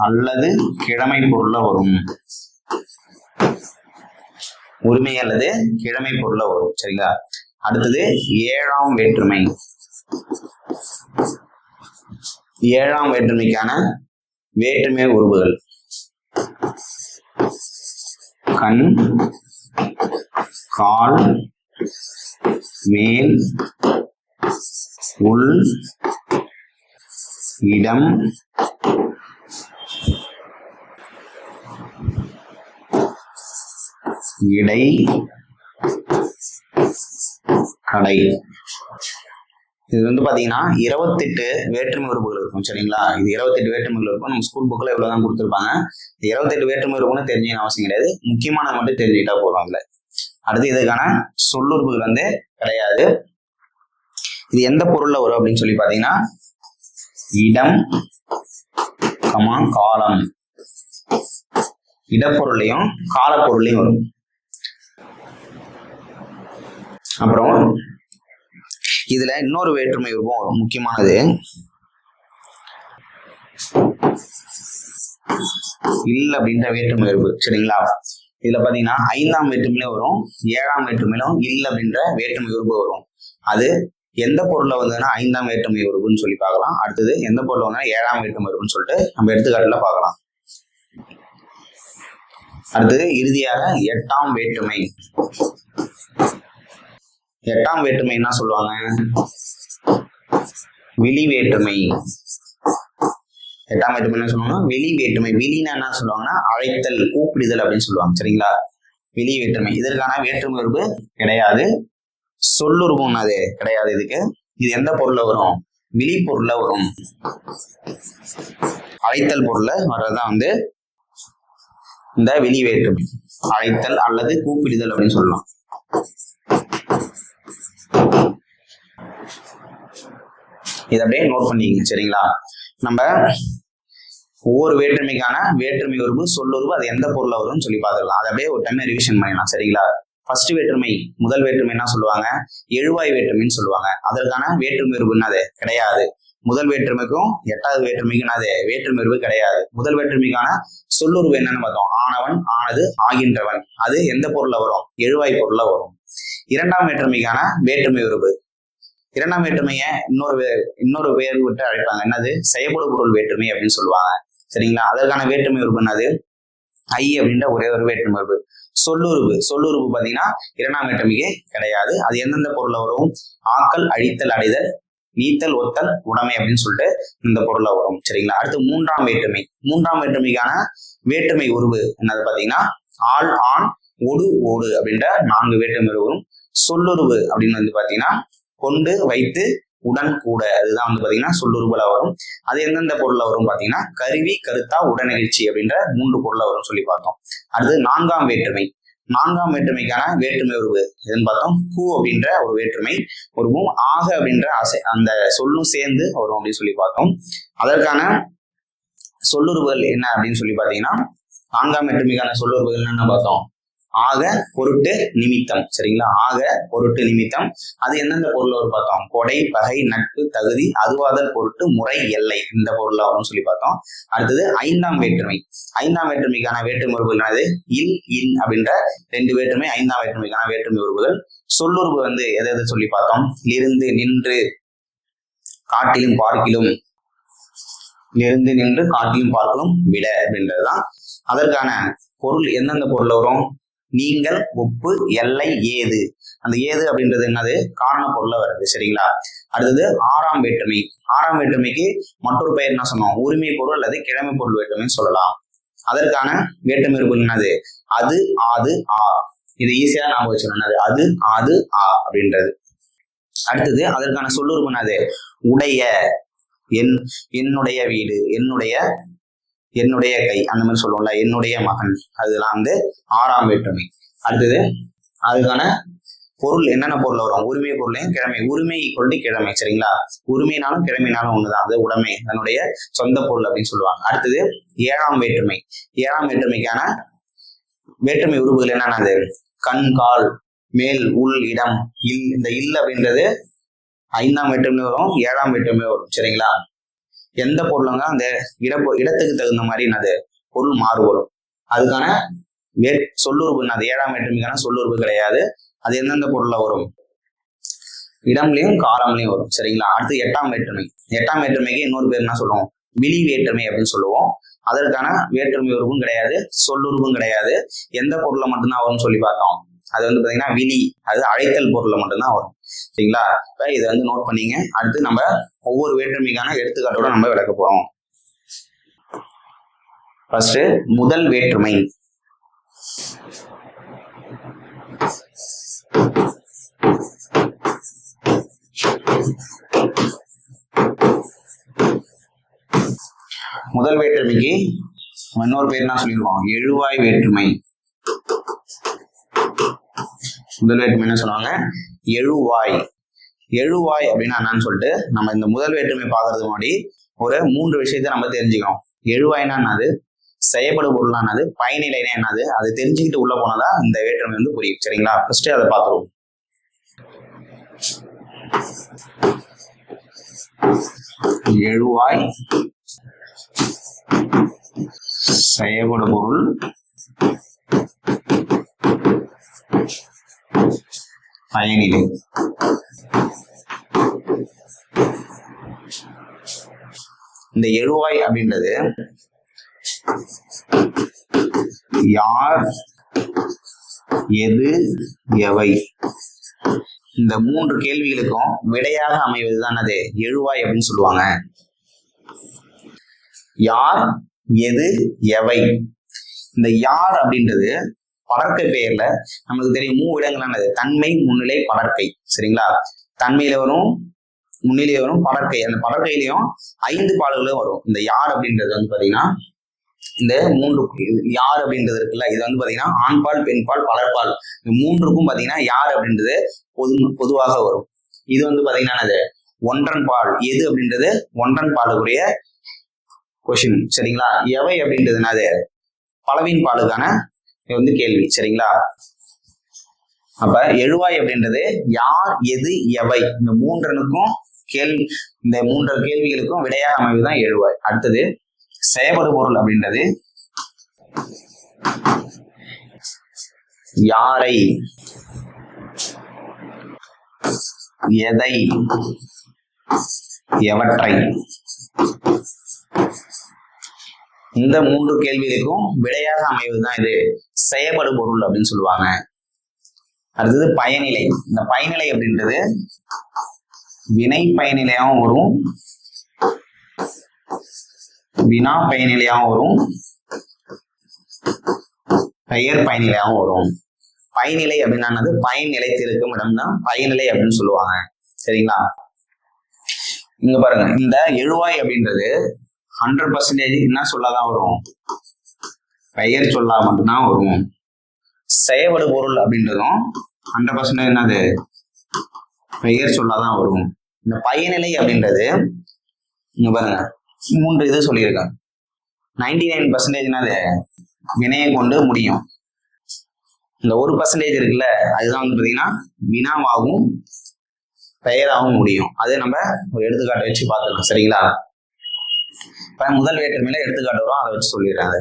அல்லது கிழமை பொருள்ல வரும். உரிமை அல்லது கிழமை பொருள்ல வரும். சரிங்களா? அடுத்தது ஏழாம் வேற்றுமை. ஏழாம் வேற்றுமைக்கான வேற்றுமை உருவுகள் கண், கால், மேல், உள், இடம், இடை, கடை. இது பாத்தீங்கன்னா 28 வேற்றுமை உறுப்புகள் இருக்கும். சரிங்களா? இது 28 வேற்றுமைகள் இருக்கும். நம்ம ஸ்கூல் புக்ல இவ்வளவுதான் கொடுத்துருப்பாங்க. 28 வேற்றுமை உறுப்புன்னு தெரிஞ்சுக்கணும் அவசியம் கிடையாது. முக்கியமானது மட்டும் தெரிஞ்சுக்கிட்டா போதும். அதுல அடுத்து இதுக்கான சொல்லுறுப்புகள் கிடையாது. இது எந்த பொருள்ல வரும் அப்படின்னு சொல்லி பாத்தீங்கன்னா இடம், காலம். இடப்பொருளையும் காலப்பொருளையும் வரும். அப்புறம் இதுல இன்னொரு வேற்றுமை உருவம் வரும், முக்கியமானது. இல்ல அப்படின்ற வேற்றுமை உருவு. சரிங்களா? இதுல பாத்தீங்கன்னா 5ஆம் வேற்றுமையிலும் வரும், 7ஆம் வேற்றுமையிலும் இல்ல அப்படின்ற வேற்றுமை உருவு வரும். அது எந்த பொருள்ல வந்ததுன்னா 5ஆம் வேற்றுமை உருவுன்னு சொல்லி பார்க்கலாம். அடுத்தது எந்த பொருள்ல வந்தா 7ஆம் வேற்றுமை உருவுன்னு சொல்லிட்டு நம்ம எடுத்துக்காட்டுல பார்க்கலாம். அடுத்தது இறுதியாக 8ஆம் வேற்றுமை. 8ஆம் வேற்றுமை என்ன சொல்லுவாங்க? வெளி வேற்றுமை. 8ஆம் வேற்றுமை என்ன சொல்லுவாங்க? வெளி வேற்றுமை. வெளினா என்ன சொல்லுவாங்கன்னா அழைத்தல், கூப்பிடுதல் அப்படின்னு சொல்லுவாங்க. சரிங்களா? வெளி வேற்றுமை. இதற்கான வேற்றுமை உருவு கிடையாது. சொல்லுருவும் அது கிடையாது. இதுக்கு இது எந்த பொருள்ல வரும்? வெளி பொருள்ல வரும். அழைத்தல் பொருள்ல வர்றதுதான் இந்த வெளி வேற்றுமை. அழைத்தல் அல்லது கூப்பிடுதல் அப்படின்னு சொல்லலாம். இதை அப்படியே நோட் பண்ணிக்கங்க. சரிங்களா? நம்ம ஒவ்வொரு வேற்றுமைக்கான வேற்றுமை உருவு, சொல்லுருவு, அது எந்த பொருள்ல வரும்னு சொல்லி பார்த்துக்கலாம். அதை அப்படியே ஒரு டைம் ரிவிஷன் பண்ணிடலாம். சரிங்களா? ஃபர்ஸ்ட் வேற்றுமை, முதல் வேற்றுமை என்ன சொல்லுவாங்க? எழுவாய் வேற்றுமைன்னு சொல்லுவாங்க. அதற்கான வேற்றுமை உருவு என்னது? கிடையாது. முதல் வேற்றுமைக்கும் 8வது வேற்றுமைக்கும் என்னது? வேற்றுமை உருவு கிடையாது. முதல் வேற்றுமைக்கான சொல்லுருவு என்னன்னு பார்த்தோம்? ஆனவன், ஆனது, ஆகின்றவன். அது எந்த பொருள்ல வரும்? எழுவாய் பொருள்ல வரும். 2ஆம் வேற்றுமைக்கான வேற்றுமை உருவு. 2ஆம் வேற்றுமைய இன்னொரு பெயர் விட்டு அழைப்பாங்க. என்னது? செயல்படு பொருள் வேற்றுமை அப்படின்னு சொல்லுவாங்க. சரிங்களா? அதற்கான வேற்றுமை உருவு என்னது? ஐ அப்படின்ற ஒரே ஒரு வேற்றுமை உருவு. சொல்லுருவு பாத்தீங்கன்னா 2ஆம் வேற்றுமைக்கு கிடையாது. அது எந்தெந்த பொருள்ல வரும்? ஆக்கல், அழித்தல், அடைதல், நீத்தல், ஒத்தல், உடைமை அப்படின்னு சொல்லிட்டு இந்த பொருள்ல வரும். சரிங்களா? அடுத்து 3ஆம் வேற்றுமை. 3ஆம் வேற்றுமைக்கான வேற்றுமை உருவு என்னது பாத்தீங்கன்னா ஆள், ஆண், ஒடு, ஓடு அப்படின்ற 4 வேற்றுமை உருவும். சொல்லுருவு அப்படின்னு பாத்தீங்கன்னா கொண்டு, வைத்து, உடன், கூட. அதுதான் பாத்தீங்கன்னா சொல்லுருவுல வரும். அது எந்தெந்த பொருள்ல வரும் பாத்தீங்கன்னா கருவி, கருத்தா, உடனிகழ்ச்சி அப்படின்ற 3 பொருள்ல வரும் சொல்லி பார்த்தோம். அடுத்து 4ஆம் வேற்றுமை. 4ஆம் வேற்றுமைக்கான வேற்றுமை உருவு எதுன்னு பார்த்தோம்? கூ அப்படின்ற ஒரு வேற்றுமை உருவும், ஆக அப்படின்ற அந்த சொல்லும் சேர்ந்து வரும் அப்படின்னு சொல்லி பார்த்தோம். அதற்கான சொல்லுருவுகள் என்ன அப்படின்னு சொல்லி பாத்தீங்கன்னா 4ஆம் வேற்றுமைக்கான சொல்லுருவுகள் என்னன்னு பார்த்தோம்? ஆக, பொருட்டு, நிமித்தம். சரிங்களா? ஆக, பொருட்டு, நிமித்தம். அது எந்தெந்த பொருள் வரும் பார்த்தோம்? கொடை, பகை, நட்பு, தகுதி, அதுவாதல், பொருட்டு, முறை, எல்லை. இந்த பொருள் வரும்னு சொல்லி பார்த்தோம். அடுத்தது 5ஆம் வேற்றுமை. 5ஆம் வேற்றுமைக்கான வேற்றுமை உருவுகள் என்னது? இல், இன் அப்படின்ற 2 வேற்றுமை 5ஆம் வேற்றுமைக்கான வேற்றுமை உருவுகள். சொல்லுருவு எதை சொல்லி பார்த்தோம்? இருந்து, நின்று, காட்டிலும் பார்க்கிலும். இருந்து, நின்று, காட்டிலும் பார்க்கலும், விட அப்படின்றதுதான். அதற்கான பொருள் எந்தெந்த பொருள் வரும்? நீங்கள், ஒப்பு, எல்லை, ஏது. அந்த ஏது அப்படின்றது என்னது? காரண பொருள்ல வருது. சரிங்களா? அடுத்தது 6ஆம் வேற்றுமை. 6ஆம் வேற்றுமைக்கு மற்றொரு பெயர் என்ன சொன்னோம்? உரிமை பொருள் அல்லது கிழமை பொருள் வேற்றுமைன்னு சொல்லலாம். அதற்கான வேற்றுமை பொருள் என்னது? அது, ஆது, ஆ. இது ஈஸியா ஞாபகம் வச்சுக்கணும். அது, ஆது, ஆ அப்படின்றது. அடுத்தது அதற்கான சொல்லுருவு என்னது? உடைய, என்னுடைய வீடு, என்னுடைய கை, அந்த மாதிரி சொல்லுவோம்ல, என்னுடைய மகன். அதெல்லாம் 6ஆம் வேற்றுமை. அடுத்தது அதுக்கான பொருள் என்னென்ன பொருள் வரும்? உரிமை பொருளையும் கிழமை. உரிமை ஈக்குவல் டு கிழமை. சரிங்களா? உரிமைனாலும் கிழமைனாலும் ஒண்ணுதான். அது உடைமை, தன்னுடைய சொந்த பொருள் அப்படின்னு சொல்லுவாங்க. அடுத்தது 7ஆம் வேற்றுமை. 7ஆம் வேற்றுமைக்கான வேற்றுமை உருவுகள் என்னன்னது? கண், கால், மேல், உள், இடம், இல். இந்த இல் அப்படின்றது 5ஆம் வேற்றுமை வரும், 7ஆம் வேற்றுமை வரும். சரிங்களா? எந்த பொருளுங்க அந்த இடத்துக்கு தகுந்த மாதிரி என்னது பொருள் மாறுபடும். அதுக்கான சொல்லுறுப்பு என்னது? 7ஆம் வேற்றுமைக்கான சொல்லுறுப்பு கிடையாது. அது எந்தெந்த பொருள்ல வரும்? இடம்லையும் காலம்லையும் வரும். சரிங்களா? அடுத்து 8ஆம் வேற்றுமை. 8ஆம் வேற்றுமைக்கு இன்னொரு பேர் என்ன சொல்லுவோம்? விழி வேற்றுமை அப்படின்னு சொல்லுவோம். அதற்கான வேற்றுமை உருவும் கிடையாது, சொல்லுருவும் கிடையாது. எந்த பொருள்ல மட்டும்தான் வரும்னு சொல்லி பார்த்தோம். அது வந்து பாத்தீங்கன்னா விழி, அது அழைத்தல் பொருள்ல மட்டும்தான் வரும். சரிங்களா? இதை வந்து நோட் பண்ணீங்க. அடுத்து நம்ம ஒவ்வொரு வேற்றுமைக்கான எடுத்துக்காட்டோட நம்ம விளக்க போறோம். ஃபர்ஸ்ட் முதல் வேற்றுமை. முதல் வேற்றுமைக்கு இன்னொரு பேர் என்ன சொல்லிடுவோம்? எழுவாய் வேற்றுமை. முதல் வேற்றுமை என்ன சொல்லுவாங்க? எழுவாய். எழுவாய் அப்படின்னா என்னன்னு சொல்லிட்டு நம்ம இந்த முதல் வேற்றுமை பார்க்கறதுக்கு முன்னாடி ஒரு 3 விஷயத்த நம்ம தெரிஞ்சுக்கணும். எழுவாய்னா என்னது, செயல்படு பொருள்னா என்னது, பயனிலைனா என்னது, அது தெரிஞ்சுக்கிட்டு உள்ள போனதா இந்த வேற்றுமை வந்து புரியும். சரிங்களா? ஃபர்ஸ்ட் அதை பார்த்துருவோம். எழுவாய் செயல்படு பொருள் பயனிலை. இந்த எழுவாய் அப்படின்றது யார், எது, எவை, இந்த 3 கேள்விகளுக்கும் விடையாக அமைவதுதான் அது எழுவாய் அப்படின்னு சொல்லுவாங்க. யார், எது, எவை. இந்த யார் அப்படின்றது படர்க்கை பெயர்ல நமக்கு தெரியும். மூவிடங்களானது தன்மை, முன்னிலை, படர்க்கை. சரிங்களா? தன்மையில வரும், முன்னிலையில வரும், படர்க்கை. அந்த படர்க்கையிலையும் 5 பால்களும் வரும். இந்த யார் அப்படின்றது வந்து பாத்தீங்கன்னா இந்த 3 யார் அப்படின்றது இருக்குல்ல, இது வந்து பாத்தீங்கன்னா ஆண்பால், பெண்பால், பலர்பால். இந்த 3க்கும் பாத்தீங்கன்னா யார் அப்படின்றது பொதுவாக வரும். இது வந்து பாத்தீங்கன்னா அது ஒன்றன் பால். எது அப்படின்றது ஒன்றன் பாலுக்குரிய கொஸ்டின். சரிங்களா? எவை அப்படின்றது என்னது? பலவின் பாலுக்கான வந்து கேள்வி. சரிங்களா? அப்ப எழுவாய் அப்படின்றது யார், எது, எவை, இந்த 3னுக்கும் இந்த 3 கேள்விகளுக்கும் விடையாக அமைவதுதான் எழுவாய். அடுத்தது செயல்படு பொருள் அப்படின்றது யாரை, எதை, எவற்றை. இந்த 3 கேள்விகளுக்கும் விடையாக அமைவதுதான் இது செயல்படு பொருள் அப்படின்னு சொல்லுவாங்க. அடுத்தது பயனிலை. இந்த பயனிலை அப்படின்றது வினை பயனிலையாகவும் வரும், வினா பயனிலையாகவும் வரும், பெயர் பயனிலையாகவும் வரும். பயனிலை அப்படின்னா பயன் நிலைத்திருக்கும் இடம் தான் பயனிலை அப்படின்னு சொல்லுவாங்க. சரிங்களா? இங்க பாருங்க, இந்த எழுவாய் அப்படின்றது 100% என்ன சொல்லாதான் வரும்? பெயர் சொல்லா மட்டும்தான் வரும். செயல்படு பொருள் அப்படின்றதும் 100% என்னது? பெயர் சொல்லாதான் வரும். இந்த பயனிலை அப்படின்றது இங்க பாருங்க 3 இது சொல்லியிருக்காங்க. 99% என்னது? வினையை கொண்டு முடியும். இந்த 1% இருக்குல்ல, அதுதான் வந்து பாத்தீங்கன்னா வினாவாகவும் பெயராகவும் முடியும். அது நம்ம ஒரு எடுத்துக்காட்டை வச்சு பார்த்துக்கலாம். சரிங்களா? இப்ப முதல் வேற்றுமையில எடுத்துக்காட்டு வரும், அதை வச்சு சொல்லிடுறாங்க.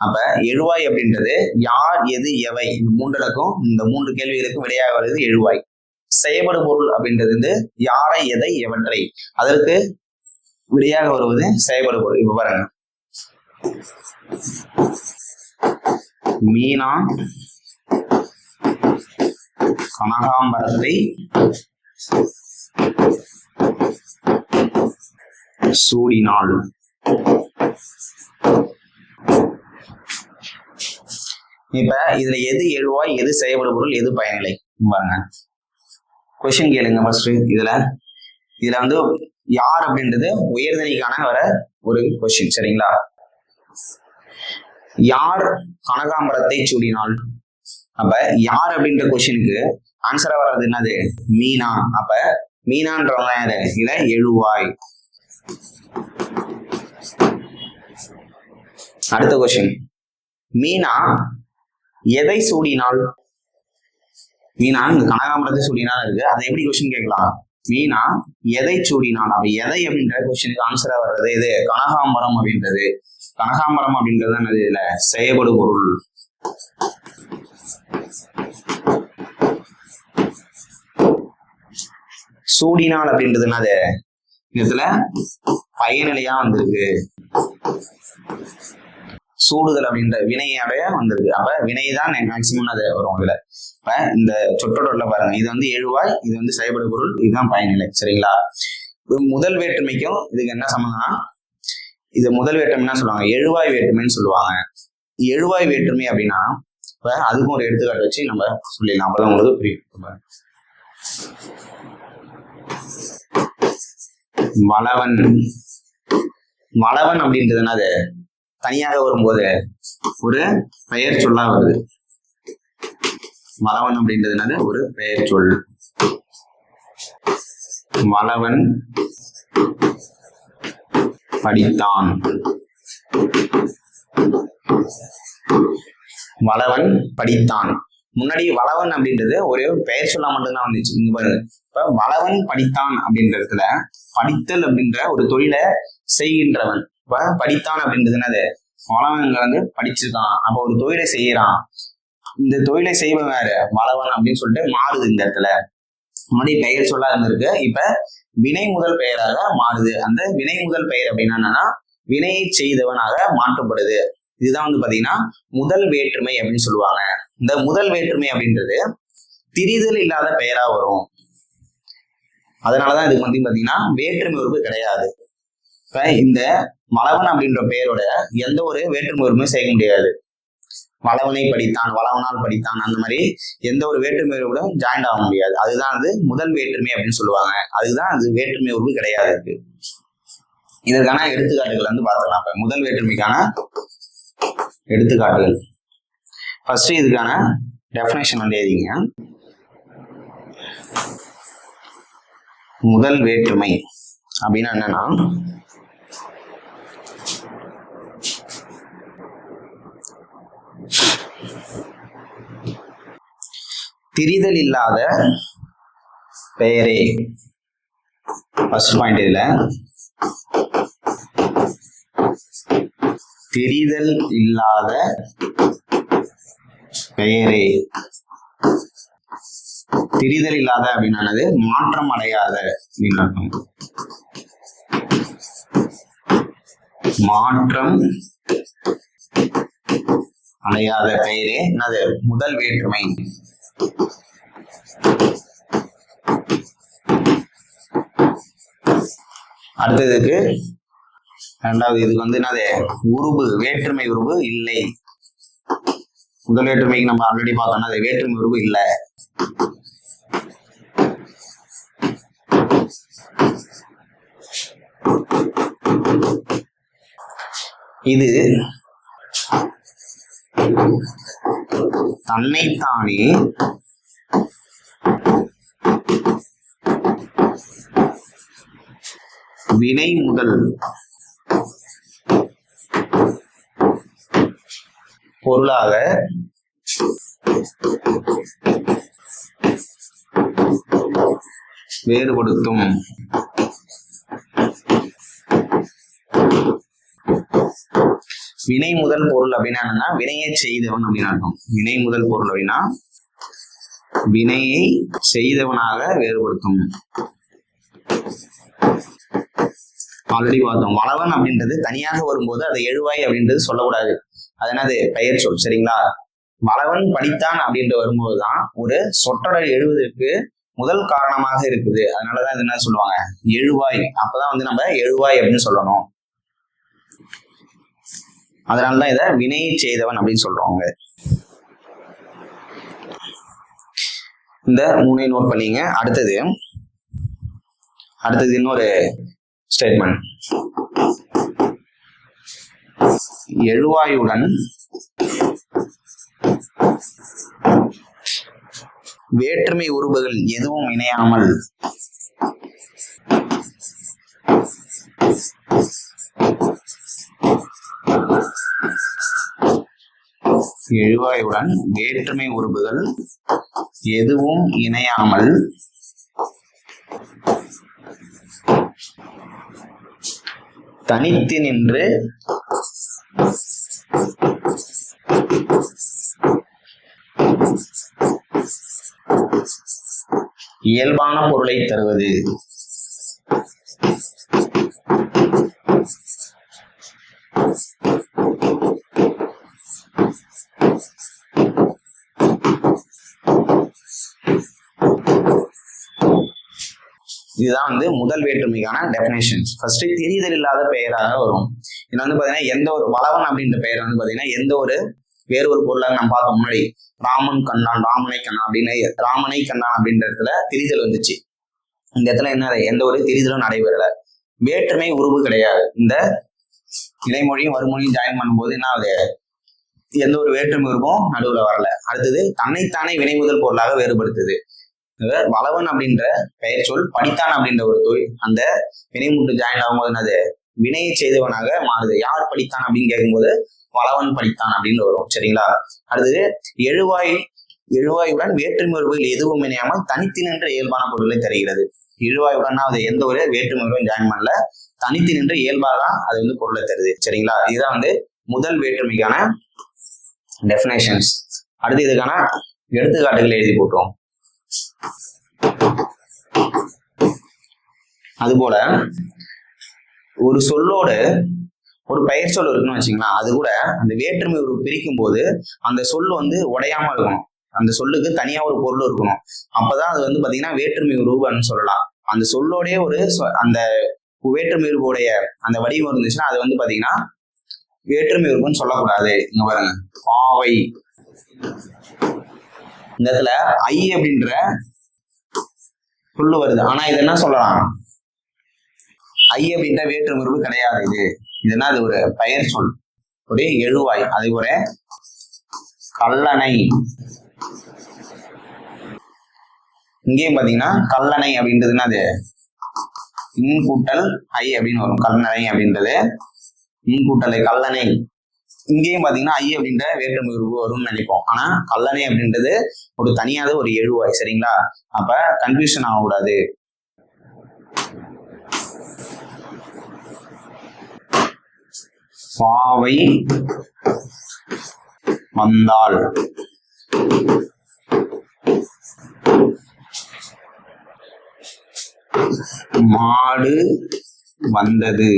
அப்ப எழுவாய் அப்படின்றது யார், எது, எவை, இந்த 3க்கும் இந்த 3 கேள்விகளுக்கும் விடையாக வருது எழுவாய். செயல்படு பொருள் அப்படின்றது வந்து யாரை, எதை, எவற்றை, அதற்கு விடையாக வருவது செயல்படு பொருள். இப்ப பாருங்க, மீனா கனகாம்பரத்தை சூடினாள். இப்ப இதுல எது எழுவாய், எது செயல்படு பொருள், எது பயனிலை பாருங்க. கொஸ்டின் கேளுங்க. ஃபர்ஸ்ட் இதுல வந்து யார் அப்படின்றது உயர்தனிக்கான வர ஒரு கொஸ்டின். சரிங்களா? யார் கனகாம்பரத்தை சூடினாள். அப்ப யார் அப்படின்ற கொஸ்டினுக்கு ஆன்சரா வர்றது என்னது? மீனா. அப்ப மீனான்றவங்க யாரு? இத எழுவாய். அடுத்த கொஸ்டின், மீனா எதை சூடினால்? மீனா இந்த கனகாம்பரத்தை சூடினால் இருக்கு, அதை எப்படி கொஸ்டின் கேட்கலாம்? மீனா எதை சூடினால், அப்ப எதை அப்படின்ற கொஸ்டினுக்கு ஆன்சரா வர்றது இது கனகாம்பரம் அப்படின்றது. கனகாம்பரம் அப்படின்றது என்னது? இதுல செயல்படு பொருள். சூடினால் அப்படின்றது என்னது? இதுல பயனிலையா வந்திருக்கு. சூடுதல் அப்படின்ற வினையோட வந்திருக்கு. அப்ப வினைதான் மேக்சிமம் அது வரும் இதுல. இப்ப இந்த சொற்றொடர்ல பாருங்க, இது வந்து எழுவாய், இது வந்து செயல்படு பொருள், இதுதான் பயனிலை. சரிங்களா? முதல் வேற்றுமைக்கும் இதுக்கு என்ன சம்பந்தம்னா, இது முதல் வேற்றுமை என்ன சொல்லுவாங்க? எழுவாய் வேற்றுமைன்னு சொல்லுவாங்க. எழுவாய் வேற்றுமை அப்படின்னா இப்ப அதுக்கும் ஒரு எடுத்துக்காட்டு வச்சு நம்ம சொல்லிடலாம், அப்பதான் உங்களுக்கு புரியும். வளவன். வளவன் அப்படின்றது என்னது? தனியாக வரும்போது ஒரு பெயர் சொல்லா வருது. வளவன் அப்படின்றது என்னது? ஒரு பெயர் சொல். வளவன் படித்தான். வளவன் படித்தான். முன்னாடி வளவன் அப்படின்றது ஒரு பெயர் சொல்லா மட்டும்தான் வந்துச்சு. இங்க பாருங்க, இப்ப வளவன் படித்தான் அப்படின்றதுல படித்தல் அப்படின்ற ஒரு தொழிலை செய்கின்றவன். இப்ப படித்தான் அப்படின்றது என்னது? வளவன் இங்க வந்து படிச்சிருக்கான், அப்ப ஒரு தொழிலை செய்யறான். இந்த தொழிலை செய்வன் வேற, வளவன் அப்படின்னு சொல்லிட்டு மாறுது இந்த இடத்துல. முன்னாடி பெயர் சொல்லா இருந்திருக்கு, இப்ப வினை முதல் பெயராக மாறுது. அந்த வினை முதல் பெயர் அப்படின்னா என்னன்னா வினையை செய்தவனாக மாற்றப்படுது. இதுதான் வந்து பாத்தீங்கன்னா முதல் வேற்றுமை அப்படின்னு சொல்லுவாங்க. இந்த முதல் வேற்றுமை அப்படின்றது திரிதல் இல்லாத பெயரா வரும். அதனாலதான் இதுக்கு வந்து பாத்தீங்கன்னா வேற்றுமை உறுப்பு கிடையாது. இப்ப இந்த வளவன் அப்படின்ற பெயரோட எந்த ஒரு வேற்றுமை உறுப்புமே செய்ய முடியாது. வளவனை படித்தான், வளவனால் படித்தான், அந்த மாதிரி எந்த ஒரு வேற்றுமை உறுப்பும் ஜாயிண்ட் ஆக முடியாது. அதுதான் அது முதல் வேற்றுமை அப்படின்னு சொல்லுவாங்க. அதுதான் அது வேற்றுமை உறுப்பு கிடையாது. இருக்கு இதற்கான எடுத்துக்காட்டுகள் வந்து பார்த்துக்கலாம். இப்ப முதல் வேற்றுமைக்கான எடுத்துக்காட்டுகள். ஃபர்ஸ்ட் இதுக்கான டெஃபினேஷன் வந்து எழுதிங்க. முதல் வேற்றுமை அப்படின்னா என்னன்னா, திரிதல் இல்லாத பெயரே. ஃபர்ஸ்ட் பாயிண்ட் இதுல திரிதல் இல்லாத பெயரே. திரிதல் இல்லாத அப்படின்னானது மாற்றம் அடையாத அப்படின்னு அர்த்தம். மாற்றம் அடையாத பெயரே என்னது? முதல் வேற்றுமை. அடுத்ததுக்கு இரண்டாவது இதுக்கு வந்து என்னது? உருபு, வேற்றுமை உருபு இல்லை. முதல் வேற்றுமைக்கு நம்ம ஆல்ரெடி பார்த்தோம்னா அது வேற்றுமை உருபு இல்லை. இது தன்னைத்தானே வினை முதல் பொருளாக வேறுபடுத்தும். வினை முதல் பொருள் அப்படின்னா என்னன்னா வினையை செய்தவன் அப்படின்னு அர்த்தம். வினை முதல் பொருள் அப்படின்னா வினையை செய்தவனாக வேறுபடுத்தும். ஆல்ரெடி பார்த்தோம், வளவன் அப்படின்றது தனியாக வரும்போது அதை எழுவாய் அப்படின்றது சொல்லக்கூடாது. அது என்னது? பெயர் சொல். சரிங்களா? வளவன் படித்தான் அப்படின்ற வரும்போதுதான் ஒரு சொற்றொடர் எழுவதற்கு முதல் காரணமாக இருக்குது. அதனாலதான் இது என்ன சொல்லுவாங்க? எழுவாய். அப்பதான் வந்து நம்ம எழுவாய் அப்படின்னு சொல்லணும். அதனாலதான் இதை வினையை செய்தவன் அப்படின்னு சொல்றோம். இந்த மூணை நோட் பண்ணீங்க. அடுத்தது இன்னொரு ஸ்டேட்மெண்ட். எழுவாயுடன் வேற்றுமை உருபுகள் எதுவும் இணையாமல் எழுவாயுடன் வேற்றுமை உருபுகள் எதுவும் இணையாமல் தனித்து நின்று இயல்பான பொருளை தருவது. இதுதான் முதல் வேற்றுமைக்கான டெபினேஷன்ஸ். ஃபர்ஸ்ட் தெரிதல் இல்லாத பெயராக வரும். இது பாத்தீங்கன்னா எந்த ஒரு வளவன் அப்படின்ற பெயர் பாத்தீங்கன்னா எந்த ஒரு வேறு ஒரு பொருளாக நம்ம பார்த்தோம் முன்னாடி ராமன் கண்ணான், ராமனை கண்ணான் அப்படின்னு ராமனை கண்ணான் அப்படின்ற இடத்துல தெரிதல் வந்துச்சு. இந்த இடத்துல என்ன எந்த ஒரு தெரிதலும் நடைபெறல. வேற்றுமை உருவு கிடையாது. இந்த இணைமொழியும் வறுமொழியும் ஜாயின் பண்ணும்போது என்ன ஆகுது, எந்த ஒரு வேற்றுமை உருவும் நடுவுல வரல. அடுத்தது தன்னைத்தானே வினை முதல் பொருளாக வேறுபடுத்துது. வளவன் அப்படின்ற பெயர் சொல் படித்தான் அப்படின்ற ஒரு தொழில் அந்த வினைமுட்டு ஜாயின் ஆகும்போது என்னது வினையை செய்தவனாக மாறுது. யார் படித்தான் அப்படின்னு கேட்கும்போது வளவன் படித்தான் அப்படின்னு வரும். சரிங்களா? அடுத்தது எழுவாயுடன் வேற்றுமை உருவுகள் எதுவும் இணையாமல் தனித்து நின்ற இயல்பான பொருளை தருகிறது. எழுவாயுடன் அது எந்த ஒரு வேற்றுமை உருவும் ஜாயின் பண்ணல, தனித்து நின்று இயல்பாக தான் அது பொருளை தருது. சரிங்களா? இதுதான் முதல் வேற்றுமைக்கான டெஃபினேஷன்ஸ். அடுத்து இதுக்கான எடுத்துக்காட்டுகளை எழுதி போட்டோம். அதுபோல ஒரு சொல்லோடு ஒரு பெயர் சொல் இருக்குன்னு வச்சுங்களா, அது கூட அந்த வேற்றுமை பிரிக்கும் போது அந்த சொல் உடையாம இருக்கணும். அந்த சொல்லுக்கு தனியா ஒரு பொருள் இருக்கணும். அப்பதான் அது பாத்தீங்கன்னா வேற்றுமை உருவுன்னு சொல்லலாம். அந்த சொல்லோடைய அந்த வேற்றுமை உருவுடைய அந்த வடிவம் இருந்துச்சுன்னா அது பாத்தீங்கன்னா வேற்றுமை உருவுன்னு சொல்லக்கூடாது. இங்க பாருங்க, பாவை இந்த இடத்துல ஐ அப்படின்ற சொல்லு வருது. ஆனா இது என்ன சொல்லலாம், ஐ அப்படின்ற வேற்றுமை உருவு கிடையாது. இது என்ன, அது ஒரு பெயர் சொல், ஒரு எழுவாய். அதே போல கல்லணை, இங்கேயும் பாத்தீங்கன்னா கல்லணை அப்படின்றது என்னது இன் கூட்டல் ஐ அப்படின்னு வரும். கல்லணை அப்படின்றது இன் கூட்டல் கல்லணை. இங்கேயும் பாத்தீங்கன்னா ஐ அப்படின்ற வேற்றுமை உருவு வரும்னு நினைப்போம். ஆனா கல்லணை அப்படின்றது ஒரு தனியாத ஒரு எழுவாய். சரிங்களா? அப்ப கன்ஃபியூஷன் ஆகக்கூடாது. பாவை வந்தாள், மாடு வந்தது,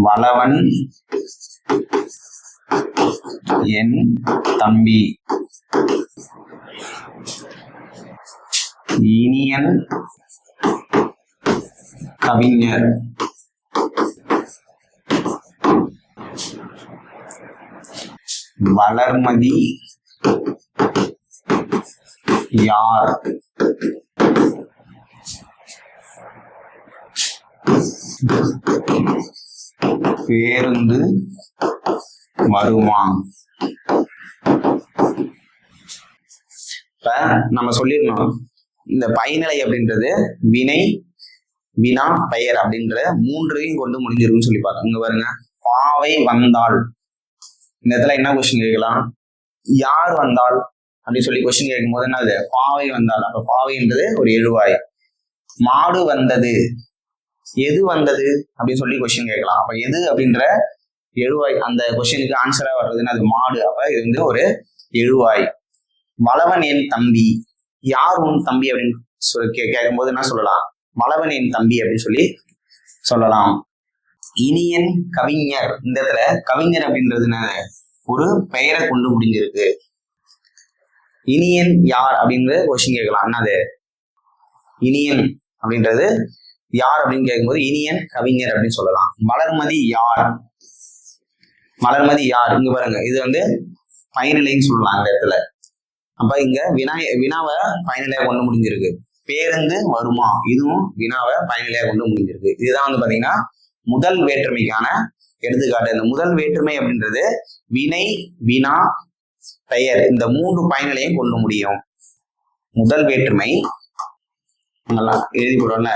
வளவன் என் தம்பி, இனியன் கவிஞர், வளர்மதி யார், பேருந்து வருமா. இப்ப நம்ம சொல்லிடணும், இந்த பயனிலை அப்படின்றது வினை, வினா, பெயர் அப்படின்ற மூன்றையும் கொண்டு முடிஞ்சிருக்குன்னு சொல்லி பார்த்தோம். இங்க பாருங்க, பாவை வந்தாள். இந்த இடத்துல என்ன கொஸ்டின் கேட்கலாம், யார் வந்தாள் அப்படின்னு சொல்லி கொஸ்டின் கேட்கும் போது என்னது, பாவை வந்தாள். அப்ப பாவைன்றது ஒரு எழுவாய். மாடு வந்தது, எது வந்தது அப்படின்னு சொல்லி கொஸ்டின் கேட்கலாம். அப்ப எது அப்படின்ற எழுவாய் அந்த கொஸ்டினுக்கு ஆன்சரா வர்றதுன்னா அது மாடு. அப்ப இது ஒரு எழுவாய். வளவன் என் தம்பி, யார் உன் தம்பி அப்படின்னு சொல்லி கேட்கும் போது என்ன சொல்லலாம், வளவன் என் தம்பி அப்படின்னு சொல்லி சொல்லலாம். இனியன் கவிஞர், இந்த இடத்துல கவிஞர் அப்படின்றது ஒரு பெயரை கொண்டு முடிஞ்சிருக்கு. இனியன் யார் அப்படின்றது கொஸ்டின் கேட்கலாம். என்னது இனியன் அப்படின்றது யார் அப்படின்னு கேட்கும்போது இனியன் கவிஞர் அப்படின்னு சொல்லலாம். வளர்மதி யார், வளர்மதி யார். இங்க பாருங்க, இது பயனிலைன்னு சொல்லலாம் அந்த இடத்துல. அப்ப இங்க வினாவை பயனிலையா கொண்டு முடிஞ்சிருக்கு. பேருந்து வருமா, இதுவும் வினாவை பயனிலையா கொண்டு முடிஞ்சிருக்கு. இதுதான் பாத்தீங்கன்னா முதல் வேற்றுமைக்கான எடுத்துக்காட்டு. இந்த முதல் வேற்றுமை அப்படின்றது வினை, வினா, பெயர் இந்த மூன்று பயனிலையும் கொண்டு முடியும். முதல் வேற்றுமை நல்லா எழுதி போடுறோம்ல,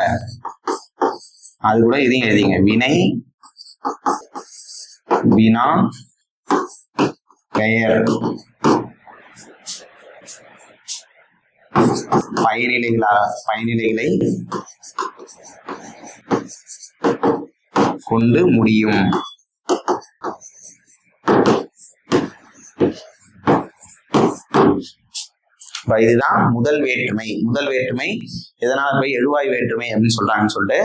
அது கூட இதையும் எழுதிங்க. வினை, வினா பெயர் பயனிலைகளை கொண்டு முடியும். இதுதான் முதல் வேற்றுமை. முதல் வேற்றுமை எதனால போய் எழுவாய் வேற்றுமை அப்படின்னு சொல்றாங்கன்னு சொல்லிட்டு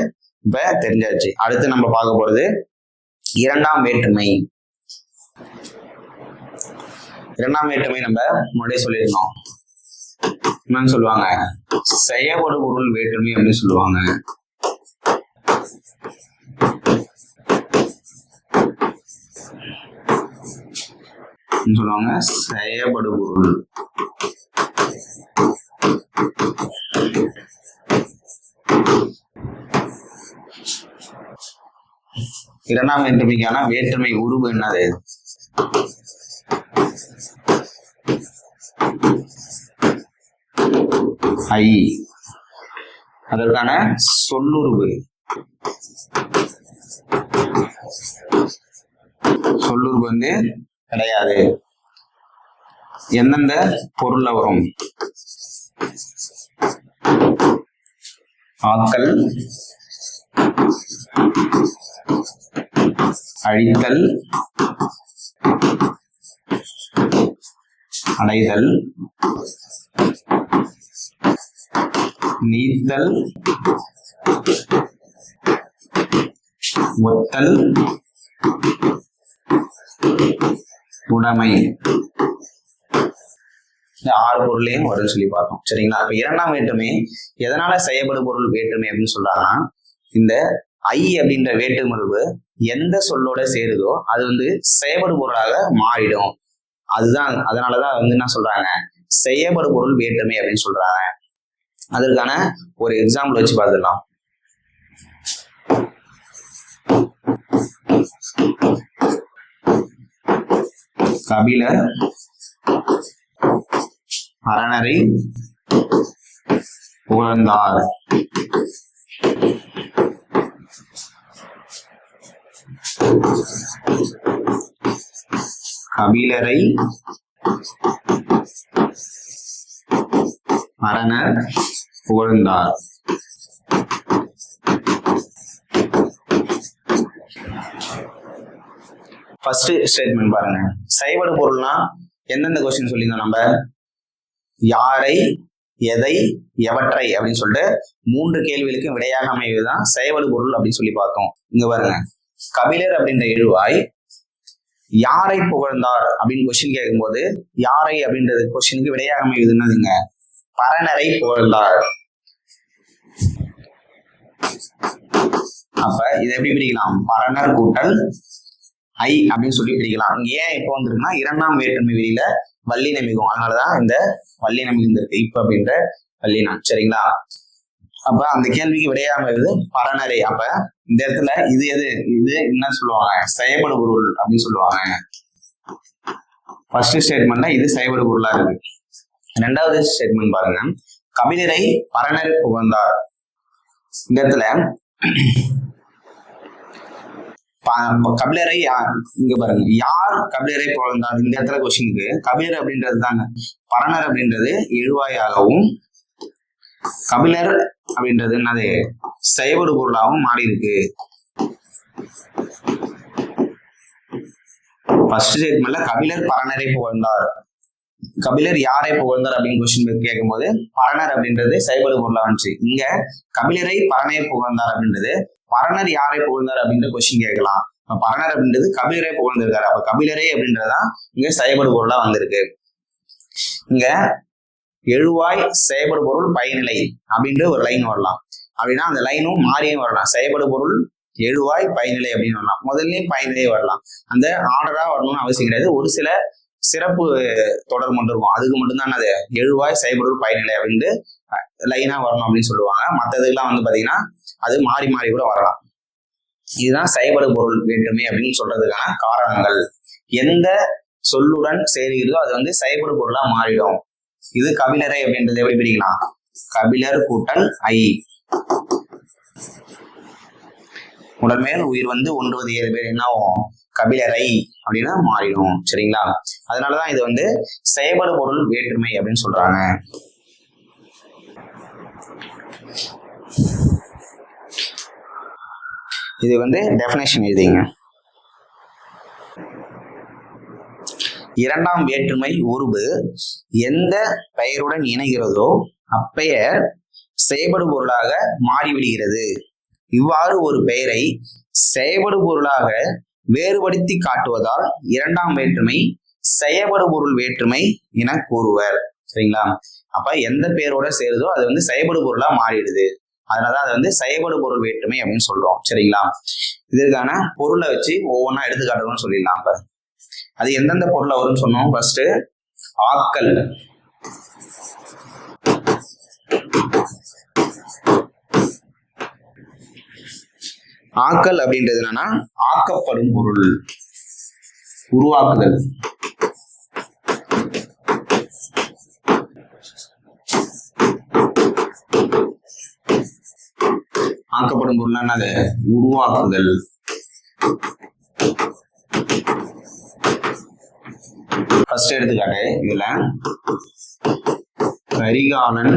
இப்ப தெரிஞ்சாச்சு. அடுத்து நம்ம பார்க்க போறது இரண்டாம் வேற்றுமை. இரண்டாம் வேற்றுமை நம்ம முன்னாடியே சொல்லியிருந்தோம். என்னன்னு சொல்லுவாங்க? செயல்படு பொருள் வேற்றுமை அப்படின்னு சொல்லுவாங்க. சொல்லுவாங்க செயல்படு பொருள். இரண்டாம் வேற்றுமைக்கான வேற்றுமை உருவு என்னது? ஐ. அதற்கான சொல்லுருவு வந்து கிடையாது. எந்தெந்த பொருள்ல வரும்? ஆக்கல், அழித்தல், அடைதல், நீத்தல், ஒத்தல், உடைமை. இந்த 6 பொருளையும் வரும்னு சொல்லி பார்த்தோம். சரிங்களா? இப்ப இரண்டாம் வேற்றுமை எதனால செயல்படு பொருள் வேற்றுமை அப்படின்னு சொல்றாங்கன்னா, இந்த ஐ அப்படின்ற வேற்றுமருவு எந்த சொல்லோட சேருதோ அது வந்து செயல்படு பொருளாக மாறிடும். அதுதான், அதனாலதான் வந்து என்ன சொல்றாங்க? செயல்படு பொருள் வேற்றுமை அப்படின்னு சொல்றாங்க. அதற்கான ஒரு எக்ஸாம்பிள் வச்சு பார்த்துடலாம். கபிலர் அரணரை புகழ்ந்தார். கபிலரை அரணர் புகழ்ந்தார். ஃபர்ஸ்ட் ஸ்டேட்மெண்ட் பாருங்க. செயல்படு பொருள்னா எந்தெந்த கொஸ்டின் சொல்லியிருந்தோம் நம்ம? யாரை, எதை, எவற்றை அப்படின்னு சொல்லிட்டு 3 கேள்விகளுக்கு விடையாக அமைவதுதான் செயல்படு பொருள் அப்படின்னு சொல்லி பார்த்தோம். இங்க பாருங்க, கபிலர் அப்படின்ற எழுவாய் யாரை புகழ்ந்தார் அப்படின்னு கொஸ்டின் கேட்கும்போது யாரை அப்படின்றது கொஸ்டினுக்கு விடையாக அமைவதுன்னதுங்க பரணரை புகழ்ந்தார். அப்ப இதை எப்படி பிரிக்கலாம்? பரணர் கூட்டல் ஐ அப்படின்னு சொல்லி பிரிக்கலாம். ஏன் இப்ப வந்துருக்குன்னா இரண்டாம் வேற்றுமை விதியில வல்லின மிகும், அதனாலதான் இந்த வல்லின மிகுந்திருக்கு இப்ப அப்படின்ற வல்லினம். சரிங்களா? அப்ப அந்த கேள்விக்கு விடையாமது பரணரை. அப்ப இந்த இடத்துல இது என்ன சொல்லுவாங்க? செயல்படு பொருள் அப்படின்னு சொல்லுவாங்க. ஃபர்ஸ்ட் ஸ்டேட்மெண்ட்ல இது செயல்படு பொருளா இருக்கு. ரெண்டாவது ஸ்டேட்மெண்ட் பாருங்க, கபிலரை பரணர் புகழ்ந்தார். இந்த இடத்துல கபிலரை இங்க பாருங்க, யார் கபிலரை புகழ்ந்தார்? இந்த இடத்துல கொஸ்டினுக்கு கபிலர் அப்படின்றது தாங்க. பரணர் அப்படின்றது எழுவாயாகவும் கபிலர் அப்படின்றது என்னது செயல்படு பொருளாகவும் மாறி இருக்கு. ஃபர்ஸ்ட் ஸ்டேட்மெண்ட்ல கபிலர் பரணரை புகழ்ந்தார். கபிலர் யாரை புகழ்ந்தார் அப்படின்னு கொஸ்டின் கேட்கும்போது பரணர் அப்படின்றது செயல்படு பொருளா வந்துச்சு. இங்க கபிலரை பரணரை புகழ்ந்தார் அப்படின்றது பரணர் யாரை புகழ்ந்தார் அப்படின்ற கொஸ்டின் கேட்கலாம். பரணர் அப்படின்றது கபிலரை புகழ்ந்திருக்காரு. அப்ப கபிலரை அப்படின்றதுதான் இங்க செயல்படு பொருளா வந்திருக்கு. இங்க எழுவாய் செயல்படு பொருள் பயனிலை அப்படின்ற ஒரு லைன் வரலாம். அப்படின்னா அந்த லைனும் மாறியும் வரலாம். செயல்படு பொருள் எழுவாய் பயனிலை அப்படின்னு வரலாம். முதல்லயும் பயனிலையே வரலாம். அந்த ஆர்டரா வரணும்னு அவசியம் கிடையாது. ஒரு சில சிறப்பு தொடர் மட்டும் இருக்கும். அதுக்கு மட்டும்தான் அது எழுவாய் செயல்படு பயனிலை அப்படின்ட்டு லைனா வரணும் அப்படின்னு சொல்லுவாங்க. மற்றதுக்கெல்லாம் வந்து பாத்தீங்கன்னா அது மாறி மாறி கூட வரலாம். இதுதான் செயல்படு பொருள் வேற்றுமை அப்படின்னு சொல்றதுக்கான காரணங்கள். எந்த சொல்லுடன் சேருகிறதோ அது வந்து செயல்படு பொருளா மாறிடும். இது கபிலரை அப்படின்றது எப்படி பிரிக்கலாம்? கபிலர் கூட்டல் ஐ. உடல் மேல் உயிர் வந்து ஒன்றுவது 7 பேர் என்ன ஆகும், கபிலரை அப்படின்னா மாறிடும். சரிங்களா? அதனாலதான் இது வந்து செயல்படு பொருள் வேற்றுமை அப்படின்னு சொல்றாங்க. இது வந்து டெஃபினேஷன் எழுதிங்க. இரண்டாம் வேற்றுமை உருபு எந்த பெயருடன் இணைகிறதோ அப்பெயர் செயல்படு பொருளாக மாறிவிடுகிறது. இவ்வாறு ஒரு பெயரை செயல்படு பொருளாக வேறுபடுத்தி காட்டுவதால் இரண்டாம் வேற்றுமை செயல்படு பொருள் வேற்றுமை என கூறுவர். சரிங்களா? அப்ப எந்த பெயரோட சேருதோ அது வந்து செயல்படு பொருளா மாறிடுது. அதனாலதான் அது வந்து செயல்படு பொருள் வேற்றுமை அப்படின்னு சொல்றோம். சரிங்களா? இதற்கான பொருளை வச்சு ஒவ்வொன்றா எடுத்துக்காட்டுன்னு சொல்லிடலாம். அப்ப அது எந்தெந்த பொருளை வரும்னு சொன்னோம். ஃபர்ஸ்ட் ஆக்கல். ஆக்கல் அப்படின்றது என்னன்னா ஆக்கப்படும் பொருள், உருவாக்குதல். ஆக்கப்படும் பொருள் என்னது, உருவாக்குதல். ஃபர்ஸ்ட் எடுத்துக்காட்டு இதுல கரிகாலன்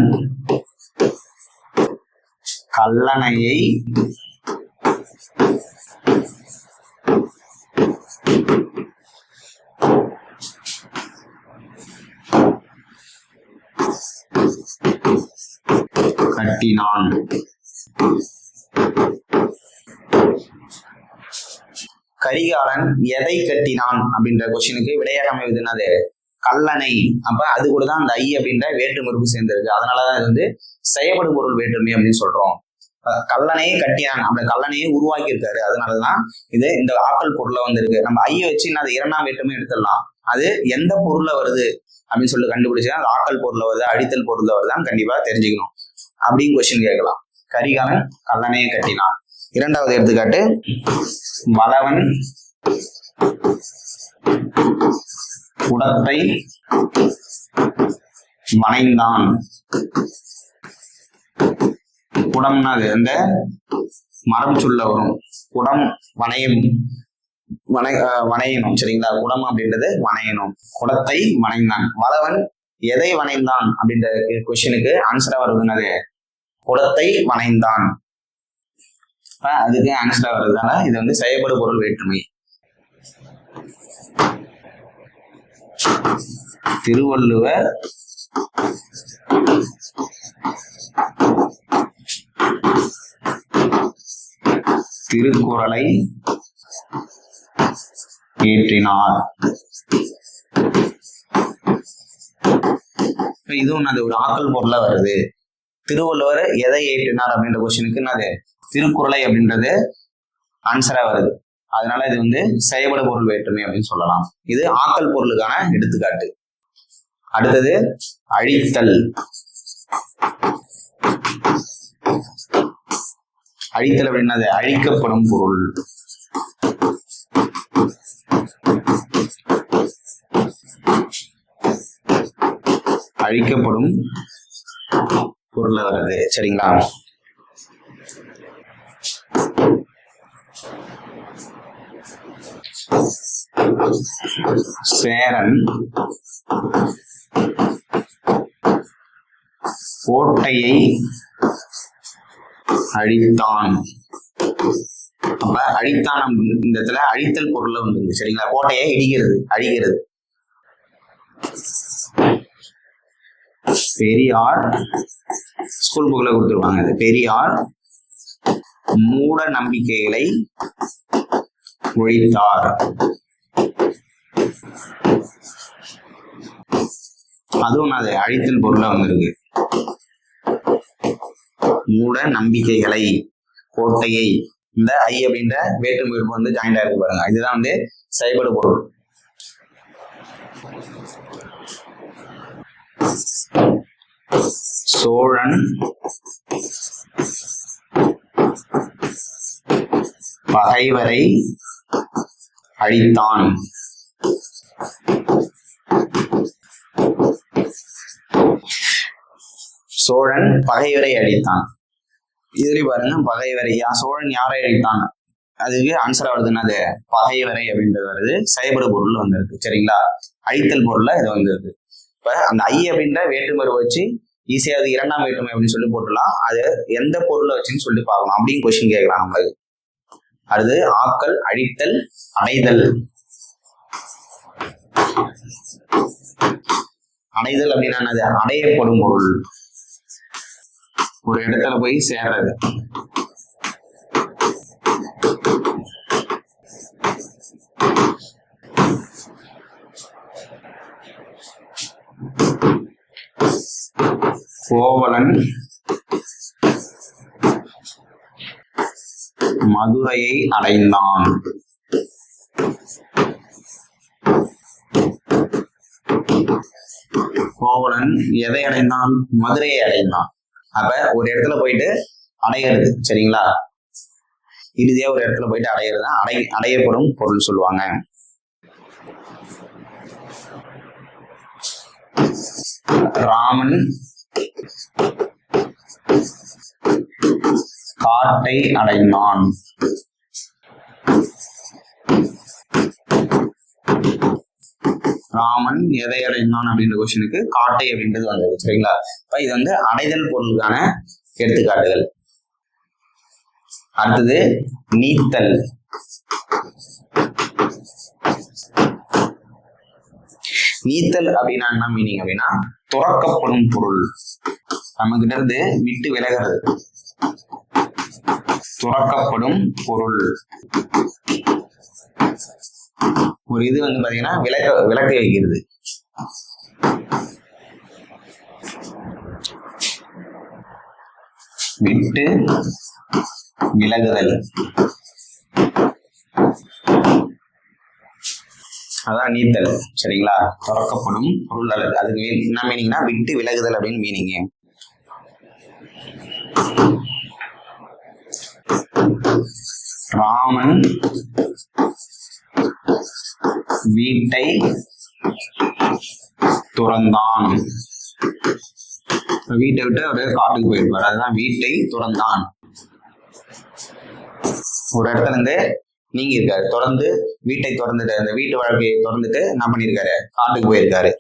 கல்லணையை கட்டினான். கரிகாலன் எதை கட்டினான் அப்படின்ற கொஸ்டினுக்கு விடையாக அமைவது என்னது, கல்லணை. அப்ப அது கூட தான் அந்த ஐ அப்படின்ற வேற்றுமறுப்பு சேர்ந்திருக்கு. அதனாலதான் இது வந்து செயல்படு பொருள் வேற்றுமை அப்படின்னு சொல்றோம். கல்லணையை கட்டினான், அந்த கல்லணையை உருவாக்கி இருக்காரு. அதனாலதான் இது இந்த ஆக்கல் பொருளை வந்திருக்கு. நம்ம ஐயை வச்சு அது இரண்டாம் வேற்றுமை எடுத்துடலாம். அது எந்த பொருள்ல வருது அப்படின்னு சொல்லி கண்டுபிடிச்சா அது ஆக்கல் பொருள்ல வருது அடித்தல் பொருள்ல வருதான்னு கண்டிப்பா தெரிஞ்சுக்கணும். அப்படின்னு கொஸ்டின் கேட்கலாம். கரிகாலன் கல்லணையை கட்டினான். இரண்டாவது எடுத்துக்காட்டு வளவன் குடத்தை வணைந்தான். குடம்னா அது அந்த மரம் சொல்ல வரும். குடம் வணையணும். சரிங்களா? குடம் அப்படின்றது வணையணும். குடத்தை வணைந்தான். வளவன் எதை வணைந்தான் அப்படின்ற கொஸ்டினுக்கு ஆன்சரா வருதுன்னது குடத்தை வணைந்தான். அதுக்கு ஆன்சரா வருதுனால இது வந்து செயல்படு பொருள் வேற்றுமை. திருவள்ளுவர் திருக்குறளை ஏற்றினார். இதுவும் அது ஒரு ஆக்கல் பொருளா வருது. திருவள்ளுவர் எதை ஏற்றினார் அப்படின்ற கொஸ்டினுக்கு என்னது திருக்குறளை அப்படின்றது ஆன்சரா வருது. அதனால இது வந்து செயல்படு பொருள் வேற்றுமை அப்படின்னு சொல்லலாம். இது ஆக்கல் பொருளுக்கான எடுத்துக்காட்டு. அடுத்தது அழித்தல். அழித்தல் அப்படின்னது அழிக்கப்படும் பொருள். அழிக்கப்படும் பொருள் வருது. சரிங்களா? சேரன் கோட்டையை அழித்தான். அப்ப அழித்தான் இந்த இடத்துல அழித்தல் பொருள் வந்து. சரிங்களா? கோட்டையை இடிக்கிறது, அழிக்கிறது. பெரியார் ஸ்கூல் புக்ல கொடுத்துருவாங்க. அது பெரியார் மூட நம்பிக்கைகளை ஒழித்தார். அதுவும் அது அழித்தல் பொருளா வந்திருக்கு. மூட நம்பிக்கைகளை, கோட்டையை, இந்த ஐ அப்படின்ற வேற்றுமை வந்து ஜாயிண்டா இருக்கு பாருங்க. இதுதான் வந்து செயல்படு பொருள். சோழன் பகைவரை அழித்தான். சோழன் பகைவரை அழித்தான். இதுல பாருங்க, பகைவரை சோழன் யாரை அழித்தான், அதுக்கு ஆன்சரா வருதுன்னா அது பகைவரை அப்படின்றது வருது. செயல்படு பொருள் வந்திருக்கு. சரிங்களா? அழித்தல் பொருள்ல இது வந்திருக்கு. இப்ப அந்த ஐ அப்படின்ற வேற்றுமை வச்சு ஈஸியா அது இரண்டாம் வேற்றுமை அப்படின்னு சொல்லி போட்டுலாம். அது எந்த பொருளை வச்சுன்னு சொல்லி பார்க்கணும் அப்படின்னு கொஸ்டின் கேட்கலாம் நம்மளுக்கு. அடுத்து ஆக்கல், அழித்தல், அடைதல். அடைதல் அப்படின்னா அது அடையப்படும் பொருள், ஒரு இடத்துல போய் சேர்றது. கோவலன் மதுரையை அடைந்தான். கோவலன் எதை அடைந்தான்? மதுரையை அடைந்தான். அப்ப ஒரு இடத்துல போயிட்டு அடையிறது. சரிங்களா? இறுதியா ஒரு இடத்துல போயிட்டு அடையிறது தான் அடையப்படும் பொருள் சொல்லுவாங்க. ராமன் காட்டை அடைந்தான். ராமன் எதை அடைந்தான் அப்படின்ற கொஸ்டினுக்கு காட்டை அப்படின்றது வந்தது. சரிங்களா? இது வந்து அடைதல் பொருளுக்கான எடுத்துக்காட்டுகள். அடுத்தது நீத்தல். நீத்தல் அப்படின்னா என்ன மீனிங் அப்படின்னா துறக்கப்படும் பொருள், நம்ம கிட்ட இருந்து விட்டு விலகிறது. துறக்கப்படும் பொருள் ஒரு இது வந்து பாத்தீங்கன்னா விலக்கு வைக்கிறது. விட்டு விலகுதல் அதான் நீத்தல். சரிங்களா? துறக்கப்படும் பொருள் அல்லது அதுக்கு என்ன மீனிங்னா விட்டு விலகுதல் அப்படின்னு மீனிங். ராமன் வீட்டை துறந்தான். வீட்டை விட்டு அவரு காட்டுக்கு போயிருப்பாரு, அதுதான் வீட்டை துறந்தான். ஒரு இடத்துல இருந்து நீங்க இருக்காரு, தொடர்ந்து வீட்டை திறந்துட்டு அந்த வீட்டு வாழ்க்கையை திறந்துட்டு என்ன பண்ணிருக்காரு? காட்டுக்கு போயிருக்காரு.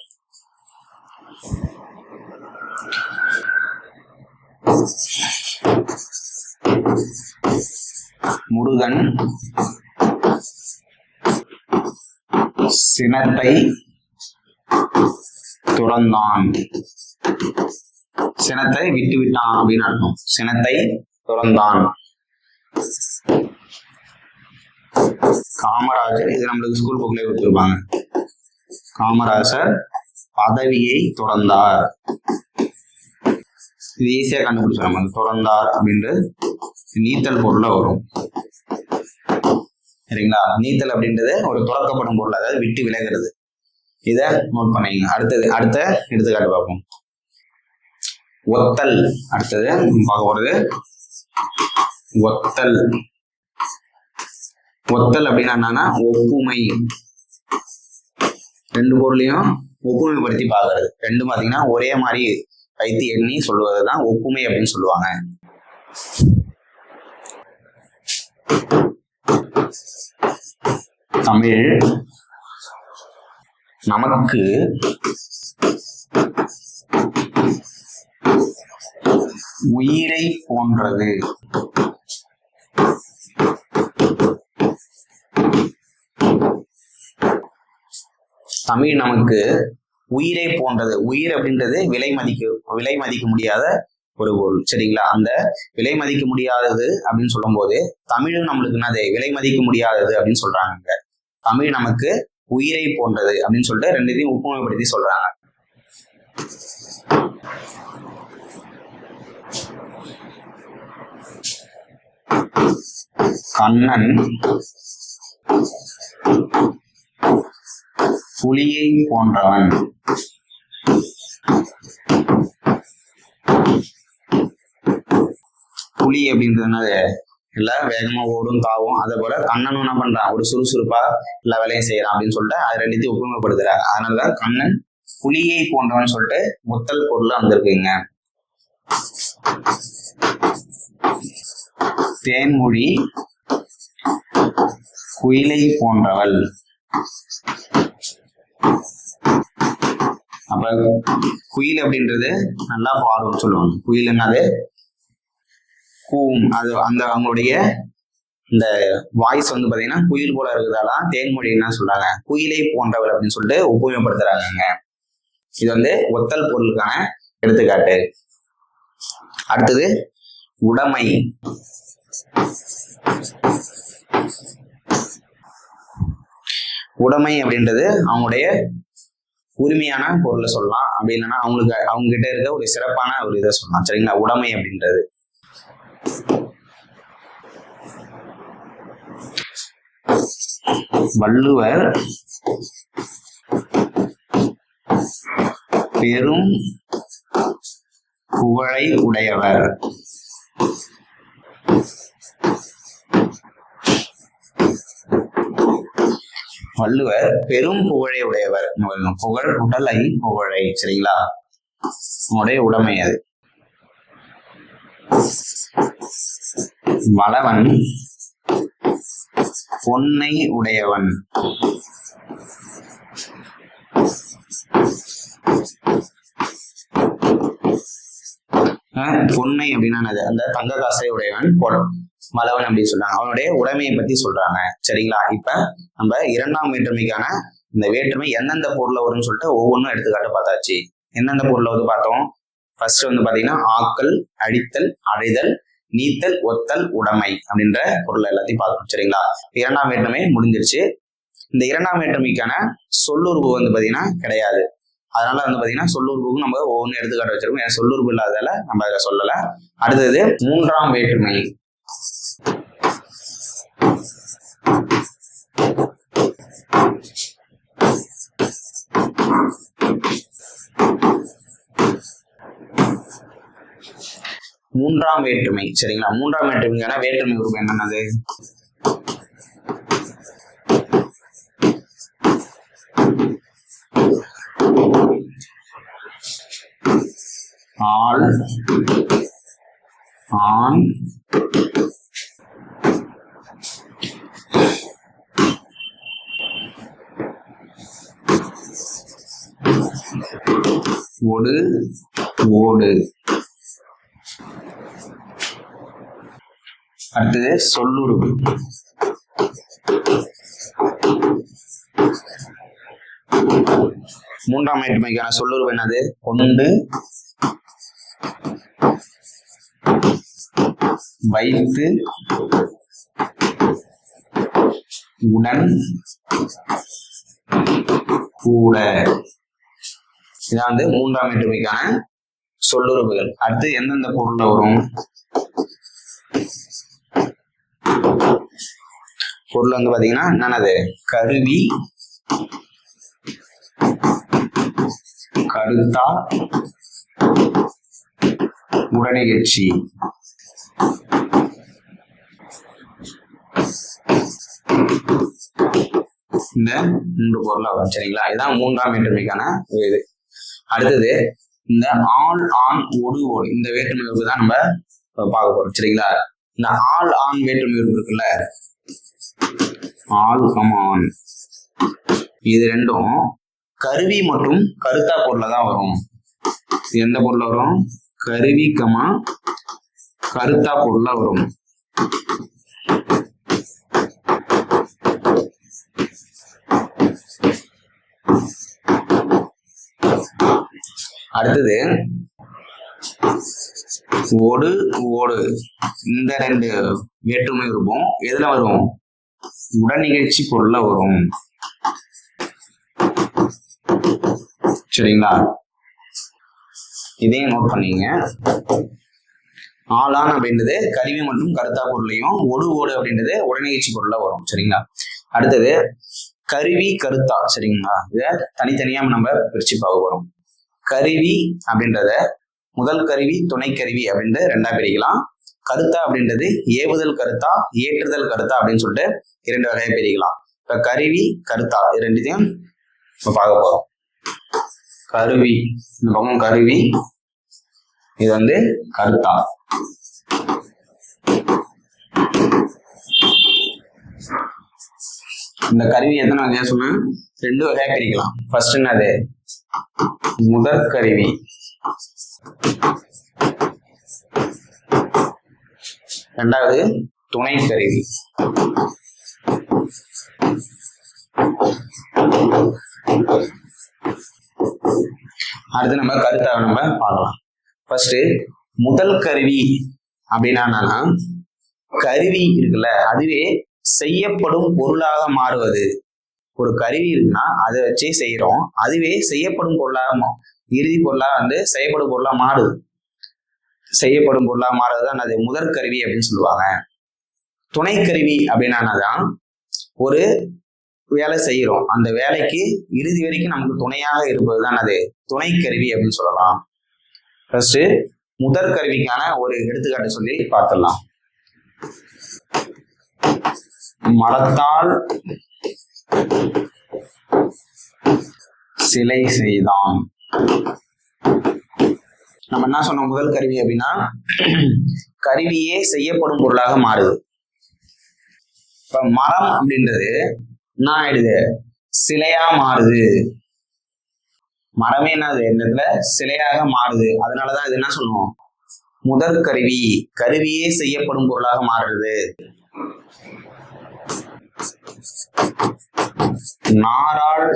முருகன் சினத்தை துறந்தான். சினத்தை விட்டு விட்டான் அப்படின்னு அர்த்தம். சினத்தை துறந்தான். காமராஜர், இது நம்மளுக்கு ஸ்கூல் புக்ல கொடுத்துருப்பாங்க. காமராஜர் பதவியை துறந்தார். இது ஈஸியா கண்டுபிடிச்சோம். நம்ம துறந்தார் அப்படின்றது நீத்தல் பொருள்ல வரும். சரிங்களா? நீத்தல் அப்படின்றது ஒரு துறக்கப்படும் பொருள், அதாவது விட்டு விலகிறது. இத நோட் பண்ணிங்க. அடுத்த எடுத்துக்காட்டு பார்ப்போம். ஒத்தல். அடுத்தது பார்க்க போறது ஒத்தல். ஒத்தல் அப்படின்னா என்னன்னா ஒப்புமை. ரெண்டு பொருளையும் ஒப்புமைப்படுத்தி பார்க்கறது. ரெண்டும் பாத்தீங்கன்னா ஒரே மாதிரி வைத்து எண்ணி சொல்வதுதான் ஒப்புமை அப்படின்னு சொல்லுவாங்க. தமிழ் நமக்கு உயிரை போன்றது. தமிழ் நமக்கு உயிரை போன்றது. உயிர் அப்படின்றது விலை மதிக்க முடியாத ஒரு பொருள். சரிங்களா? அந்த விலை மதிக்க முடியாதது அப்படின்னு சொல்லும் போது தமிழும் நம்மளுக்கு என்னது? விலை மதிக்க முடியாதது அப்படின்னு சொல்றாங்க. தமிழ் நமக்கு உயிரை போன்றது அப்படின்னு சொல்லிட்டு ரெண்டுத்தையும் ஒப்புமைப்படுத்தி சொல்றாங்க. கண்ணன் புலியை போன்றவன். புலி அப்படின்றது எல்லாம் வேகமா ஓடும், தாவும். அதே போல கண்ணனும் என்ன பண்றான்? ஒரு சுறுசுறுப்பா எல்லா வேலையும் செய்யறான் அப்படின்னு சொல்லிட்டு அது ரெண்டுத்தையும் ஒப்புமைப்படுத்துறாங்க. அதனாலதான் கண்ணன் புலியை போன்றவன் சொல்லிட்டு முத்தல் பொருள் வந்திருக்குங்க. தேன்மொழி குயிலை போன்றவள். அப்ப குயில் அப்படின்றது நல்லா பாடும் சொல்லுவாங்க. குயில் என்னது கூவும். அது அந்த அவங்களுடைய இந்த வாய்ஸ் வந்து பாத்தீங்கன்னா குயில் போல இருக்குதாலாம் தேன்மொழி என்ன சொல்றாங்க குயிலை போன்றவள் அப்படின்னு சொல்லிட்டு உபயோகப்படுத்துறாங்க. இது வந்து ஒத்தல் பொருளுக்கான எடுத்துக்காட்டு. அடுத்தது உடைமை. உடைமை அப்படின்றது அவங்களுடைய உரிமையான பொருளை சொல்லலாம். அப்படி இல்லைன்னா அவங்க கிட்ட இருக்க ஒரு சிறப்பான ஒரு இதை சொல்லலாம். சரிங்களா? உடைமை அப்படின்றது வள்ளுவர் பெரும் புகழை உடையவர். வள்ளுவர் பெரும் புகழை உடையவர். புகழ் உடலை புகழை. சரிங்களா? உடைய உடைமை அது. வளவன் பொன்னை உடையவன். பொன்னை அப்படின்னா அந்த தங்க காசை உடையவன் வளவன் அப்படின்னு சொல்றாங்க. அவனுடைய உடைமையை பத்தி சொல்றாங்க. சரிங்களா? இப்ப நம்ம இரண்டாம் வேற்றுமைக்கான இந்த வேற்றுமை எந்தெந்த பொருள்ல வரும்னு சொல்லிட்டு ஒவ்வொன்றும் எடுத்துக்காட்டு பார்த்தாச்சு. எந்தெந்த பொருள்ல வந்து பார்த்தோம்? ஃபர்ஸ்ட் வந்து பாத்தீங்கன்னா ஆக்கல், அழித்தல், அடைதல், நீத்தல், ஒத்தல், உடைமை அப்படின்ற பொருள் எல்லாத்தையும் பார்த்தோம். சரிங்களா? இரண்டாம் வேற்றுமை முடிஞ்சிருச்சு. இந்த இரண்டாம் வேற்றுமைக்கான சொல்லுறுப்பு வந்து பாத்தீங்கன்னா கிடையாது. அதனால வந்து பாத்தீங்கன்னா சொல்லுறுப்புக்கு நம்ம ஒவ்வொன்றும் எடுத்துக்காட்டு வச்சிருக்கோம். ஏன்னா சொல்லுறுப்பு இல்லாததால நம்ம அதை சொல்லல. அடுத்தது மூன்றாம் வேற்றுமை. மூன்றாம் வேற்றுமை. சரிங்களா? மூன்றாம் வேற்றுமைக்கான வேற்றுமை உறுப்பு என்னன்னது? ஆள், ஆண், ஒடு, ஓடு. அடுத்தது சொல்லுறுப்பு. மூன்றாம் வேற்றுமைக்கான சொல்லுறுப்பு என்னது? கொண்டு, வைத்து, உடன், கூட. இதான் வந்து மூன்றாம் வேற்றுமைக்கான சொல்லுறுப்புகள். அடுத்து எந்தெந்த பொருள்ல வரும்? பொருள் வந்து பாத்தீங்கன்னா என்னது? கருவி, கருத்தா, உடனிகழ்ச்சி. இந்த மூன்று பொருளா வரும். சரிங்களா? இதுதான் மூன்றாம் வேற்றுமைக்கான இது. அடுத்தது இந்த ஆள், ஆண், ஒடு, ஓடு இந்த வேற்றுமை உறுப்பு தான் நம்ம பார்க்க போறோம். சரிங்களா? இந்த ஆள், ஆண் வேற்றுமை உறுப்பு இருக்குல்ல, ஆள், ஆண், இது ரெண்டும் கருவி மற்றும் கருத்தா பொருளை தான் வரும். எந்த பொருள் வரும்? கருவி, கருத்தா பொருளா வரும். அடுத்தது ஒடு, ஓடு இந்த ரெண்டு வேற்றுமை உறுப்பும் எதுல வரும்? உடனிகழ்ச்சி பொருள்ல வரும். சரிங்களா? இதையும் நோட் பண்ணீங்க. ஆளான் அப்படின்றது கருவி மற்றும் கருத்தா பொருளையும், ஒடு, ஓடு அப்படின்றது உடனிகழ்ச்சி பொருள்ல வரும். சரிங்களா? அடுத்தது கருவி, கருத்தா. சரிங்களா? இத தனித்தனியா நம்ம பிரிச்சு பார்க்க போறோம். கருவி அப்படின்றத முதல் கருவி, துணை கருவி அப்படின்றது ரெண்டா பிரிக்கலாம். கருத்தா அப்படின்றது ஏவுதல் கருத்தா, ஏற்றுதல் கருத்தா அப்படின்னு சொல்லிட்டு இரண்டு வகையை பிரிக்கலாம். இப்ப கருவி, கருத்தா இது ரெண்டுத்தையும் இப்ப பார்க்க போறோம். கருவி, இந்த பக்கம் கருவி, இது வந்து கருத்தா. இந்த கருவி எத்தனை வகையா சொன்னா 2 வகையா பிரிக்கலாம். ஃபர்ஸ்ட் என்னது? முதற்கருவி. ரெண்டாவது துணை கருவி. அடுத்து நம்ம கருத்தை நம்ம பார்க்கலாம். ஃபர்ஸ்ட் முதல் கருவி அப்படின்னா என்னன்னா, கருவி இருக்குல்ல அதுவே செய்யப்படும் பொருளாக மாறுவது. ஒரு கருவி இருக்குன்னா அதை வச்சு செய்யறோம், அதுவே செய்யப்படும் பொருளாக இறுதி பொருளாக செய்யப்படும் பொருளா மாறுது. செய்யப்படும் பொருளாக மாறுறதுதான் அது முதற்கருவி அப்படின்னு சொல்லுவாங்க. துணைக்கருவி அப்படின்னாதான் ஒரு வேலை செய்யறோம், அந்த வேலைக்கு இறுதி வரைக்கும் நமக்கு துணையாக இருப்பதுதான் அது துணைக்கருவி அப்படின்னு சொல்லலாம். ஃபர்ஸ்ட் முதற்கருவிக்கான ஒரு எடுத்துக்காட்டு சொல்லி பார்த்துடலாம். மரத்தால் சிலை செய்தான். நம்ம என்ன சொன்னோம்? முதல் கருவி அப்படின்னா கருவியே செய்யப்படும் பொருளாக மாறுது. இப்ப மரம் அப்படின்றது என்ன ஆயிடுது? சிலையா மாறுது. மரமே என்னது? இந்த இடத்துல சிலையாக மாறுது. அதனாலதான் இது என்ன சொல்லுவோம்? முதற்கருவி. கருவியே செய்யப்படும் பொருளாக மாறுது. நாரால்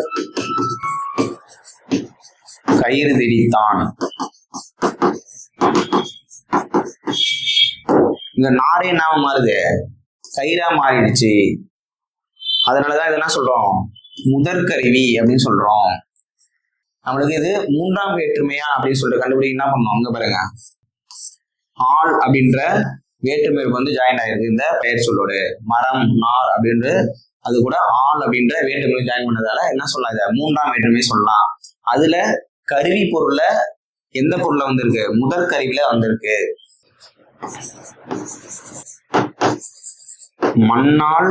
கயிறு திரித்தான். இங்க நாரே என்ன மாறுது? கயிறா மாறிடுச்சு. அதனாலதான் இது என்ன சொல்றோம்? முதற்கருவி அப்படின்னு சொல்றோம். நம்மளுக்கு இது 3ஆம் வேற்றுமையா அப்படின்னு சொல்லிட்டு கண்டுபிடிக்க என்ன பண்ணோம்? அங்க பாருங்க, ஆள் அப்படின்ற வேற்றுமை ஜாயின் ஆயிருக்கு இந்த பெயர் சொல்லோடு. மரம், நார் அப்படின்ற அது கூட ஆள் அப்படின்ற வேற்றுமை ஜாயின் பண்ணதால என்ன சொல்லலாம்? இதை 3ஆம் வேற்றுமை சொல்லலாம். அதுல கருவி பொருள்ல எந்த பொருள்ல வந்திருக்கு? முதற்கருவில வந்திருக்கு. மண்ணால்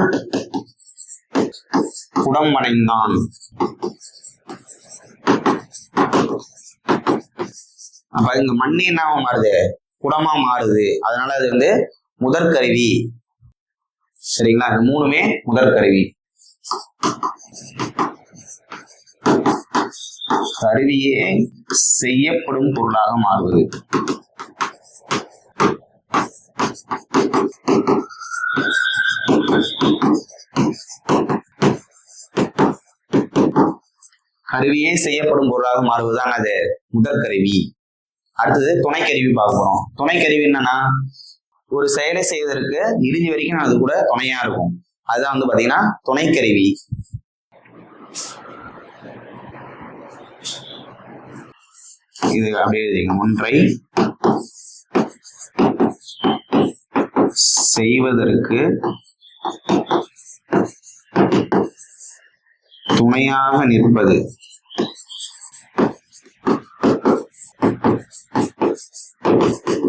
குடம் அடைந்தான். அப்ப இங்க மண்ணே என்ன மாறுது? குடமா மாறுது. அதனால அது முதற்கருவி. சரிங்களா? இது 3மே முதற்கருவி. கருவியே செய்யப்படும் பொருளாக மாறுவது. கருவியே செய்யப்படும் பொருளாக மாறுவதுதான் அது முதற்கருவி. அடுத்தது துணைக்கருவி பார்க்க போறோம். துணைக்கருவி என்னன்னா, ஒரு செயலை செய்வதற்கு இறுதி வரைக்கும் அது கூட துணையா இருக்கும். அதுதான் பாத்தீங்கன்னா துணைக்கருவி. இது அப்படியே எழுதிங்க. ஒன்றை செய்வதற்கு துணையாக நிற்பது.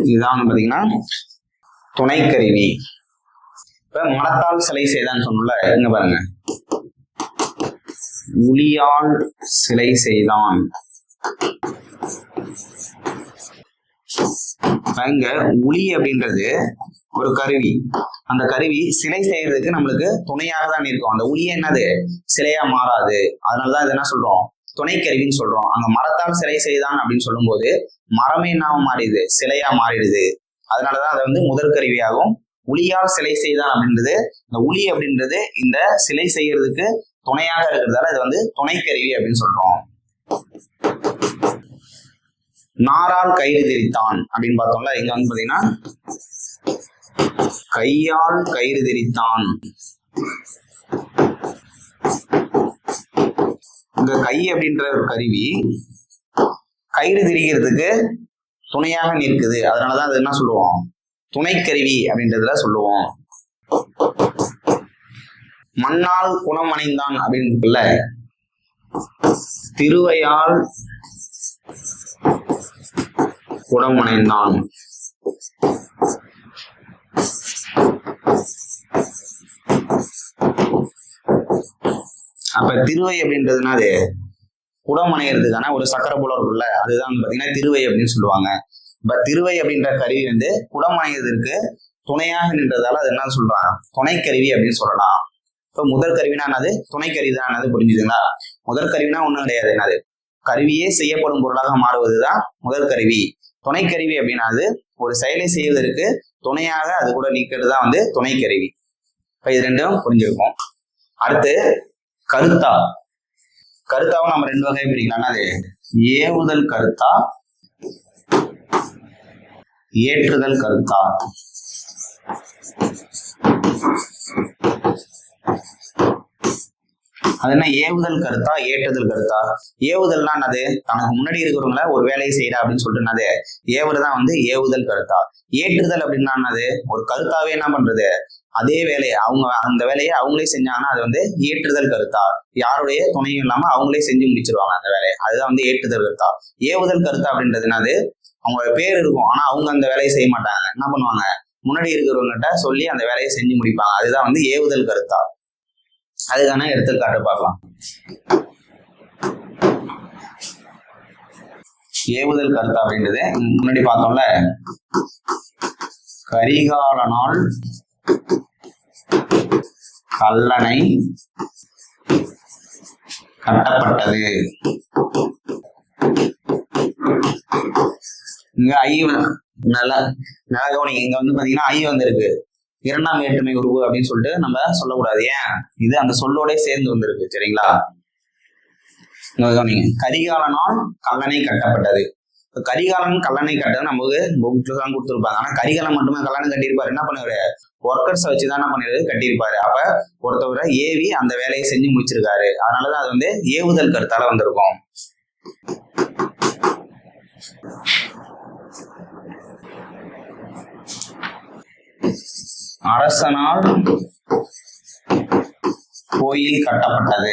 இதுதான் பாத்தீங்கன்னா துணைக்கருவி. இப்ப மரத்தால் சிலை செய்தான்னு சொன்னல, இங்க பாருங்க, உளியால் சிலை செய்தான். இங்க உளி அப்படின்றது ஒரு கருவி. அந்த கருவி சிலை செய்யறதுக்கு நம்மளுக்கு துணையாக தான் இருக்கும். அந்த உளியே என்னது? சிலையா மாறாது. அதனாலதான் இது என்ன சொல்றோம்? துணைக்கருவின்னு சொல்றோம். அங்க மரத்தால் சிலை செய்தான் அப்படின்னு சொல்லும் போது மரமே என்ன மாறிடுது? சிலையா மாறிடுது. அதனாலதான் அதை முதற்கருவியாகும். உளியால் சிலை செய்தான் அப்படின்றது, இந்த உளி அப்படின்றது இந்த சிலை செய்யறதுக்கு துணையாக இருக்கிறதால இது துணைக்கருவி அப்படின்னு சொல்றோம். நாரால் கயிறு திரித்தான் அப்படின்னு பார்த்தோம்ல, இங்க பாத்தீங்கன்னா கையால் கயிறு திரித்தான். இங்க கை அப்படின்ற ஒரு கருவி கயிறு திரிக்கிறதுக்கு துணையாக நிற்குது. அதனாலதான் அது என்ன சொல்லுவோம்? துணைக்கருவி அப்படின்றதுல சொல்லுவோம். மண்ணால் குணம் அணைந்தான் அப்படின்னு இருக்குல்ல, திருவையால் குடம் அணைந்தான். அப்ப திருவை அப்படின்றதுனா அது குடம் அணைகிறதுக்கான ஒரு சக்கரை போல இருக்குல்ல, அதுதான் பாத்தீங்கன்னா திருவை அப்படின்னு சொல்லுவாங்க. இப்ப திருவை அப்படின்ற கருவி குடம் அணைகிறதுக்கு துணையாக நின்றதால அது என்ன சொல்றாங்க? துணைக்கருவி அப்படின்னு சொல்லலாம். இப்ப முதல் கருவினா என்னது? துணை கருவி தான் என்னது, புரிஞ்சுதுங்களா? முதல் கருவினா ஒண்ணும் கிடையாது, என்னது கருவியே செய்யப்படும் பொருளாக மாறுவதுதான் முதல் கருவி. துணை கருவி அப்படின்னா ஒரு செயலை செய்வதற்கு துணையாக அது கூட நீக்கிறது தான் துணை கருவி. இப்ப இது ரெண்டும் புரிஞ்சிருக்கும். அடுத்து கருத்தா. கருத்தாவும் நம்ம ரெண்டு வகை பிரிக்கலாம். அது ஏவுதல் கருத்தா, ஏற்றுதல் கருத்தா. அது என்ன? ஏவுதல் கருத்தா, ஏற்றுதல் கருத்தா. ஏவுதல்னா என்னது? தனக்கு முன்னாடி இருக்கிறவங்கள ஒரு வேலையை செய்யறா அப்படின்னு சொல்லிட்டு என்னது ஏவுறதான் ஏவுதல் கருத்தா. ஏற்றுதல் அப்படின்னா என்னது? ஒரு கருத்தாவே என்ன பண்றது, அதே வேலையை அவங்க அந்த வேலையை அவங்களே செஞ்சாங்கன்னா அது ஏற்றுதல் கருத்தா. யாருடைய துணையும் இல்லாம அவங்களே செஞ்சு முடிச்சிருவாங்க அந்த வேலையை, அதுதான் ஏற்றுதல் கருத்தா. ஏவுதல் கருத்தா அப்படின்றது என்னது? அவங்களோட பேர் இருக்கும், ஆனா அவங்க அந்த வேலையை செய்ய மாட்டாங்க. என்ன பண்ணுவாங்க? முன்னாடி இருக்கிறவங்ககிட்ட சொல்லி அந்த வேலையை செஞ்சு முடிப்பாங்க. அதுதான் ஏவுதல் கருத்தா. அதுக்கான எடுத்துக்காட்டு பார்க்கலாம். ஏவுதல் கருத்தா அப்படின்றது முன்னாடி பார்த்தோம்ல, கரிகாலனால் கல்லணை கட்டப்பட்டது. இங்க ஐ நல்லா கவனிங்க. இங்க பாத்தீங்கன்னா ஐ இருக்கு, இரண்டாம் வேற்றுமை உருவு அப்படின்னு சொல்லிட்டு நம்ம சொல்லக்கூடாது. ஏன்? இது அந்த சொல்லோட சேர்ந்து வந்திருக்கு. சரிங்களா? கவனிங்க, கரிகாலனால் கல்லணை கட்டப்பட்டது. கரிகாலன் கல்லணை கட்டது நமக்கு புக்ல தான் கொடுத்துருப்பாங்க. ஆனா கரிகாலன் மட்டுமே கல்லணை கட்டியிருப்பாரு. என்ன பண்ணுவாரு? ஒர்க்கர்ஸை வச்சுதான் என்ன பண்ணிருது, கட்டியிருப்பாரு. அப்ப ஒருத்தவரை ஏவி அந்த வேலையை செஞ்சு முடிச்சிருக்காரு. அதனாலதான் அது ஏவுதல் கருத்தால வந்திருக்கும். அரசனால் கோயில் கட்டப்பட்டது.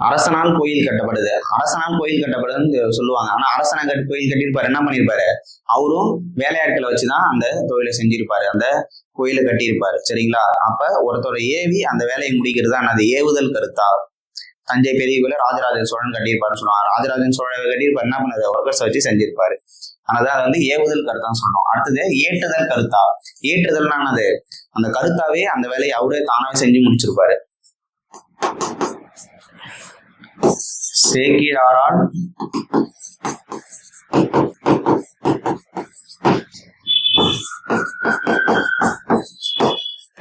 அரசனால் கோயில் கட்டப்படுது. அரசனால் கோயில் கட்டப்படுதுன்னு சொல்லுவாங்க. ஆனா அரசனை கோயில் கட்டியிருப்பாரு. என்ன பண்ணிருப்பாரு? அவரும் வேலையாட்களை வச்சுதான் அந்த தொழிலை செஞ்சிருப்பாரு, அந்த கோயிலை கட்டியிருப்பாரு. சரிங்களா? அப்ப ஒருத்தரோட ஏவி அந்த வேலையை முடிக்கிறது தான் அது ஏவுதல் கருத்தா. தஞ்சை பெரிய கோயில ராஜராஜன் சோழன் கட்டியிருப்பாருன்னு சொல்லுவாங்க. ராஜராஜன் சோழன் கட்டியிருப்பாரு. என்ன பண்ணது? ஒர்க்கர்ஸ் வச்சு செஞ்சிருப்பாரு. அதனால அது ஏவுதல் கருத்தான்னு சொல்றோம். அடுத்தது ஏற்றுதல் கருத்தா. ஏற்றுதல்னா என்னது? அந்த கருத்தாவே அந்த வேலையை அவரே தானாவே செஞ்சு முடிச்சிருப்பாரு. சேக்கிழாரால்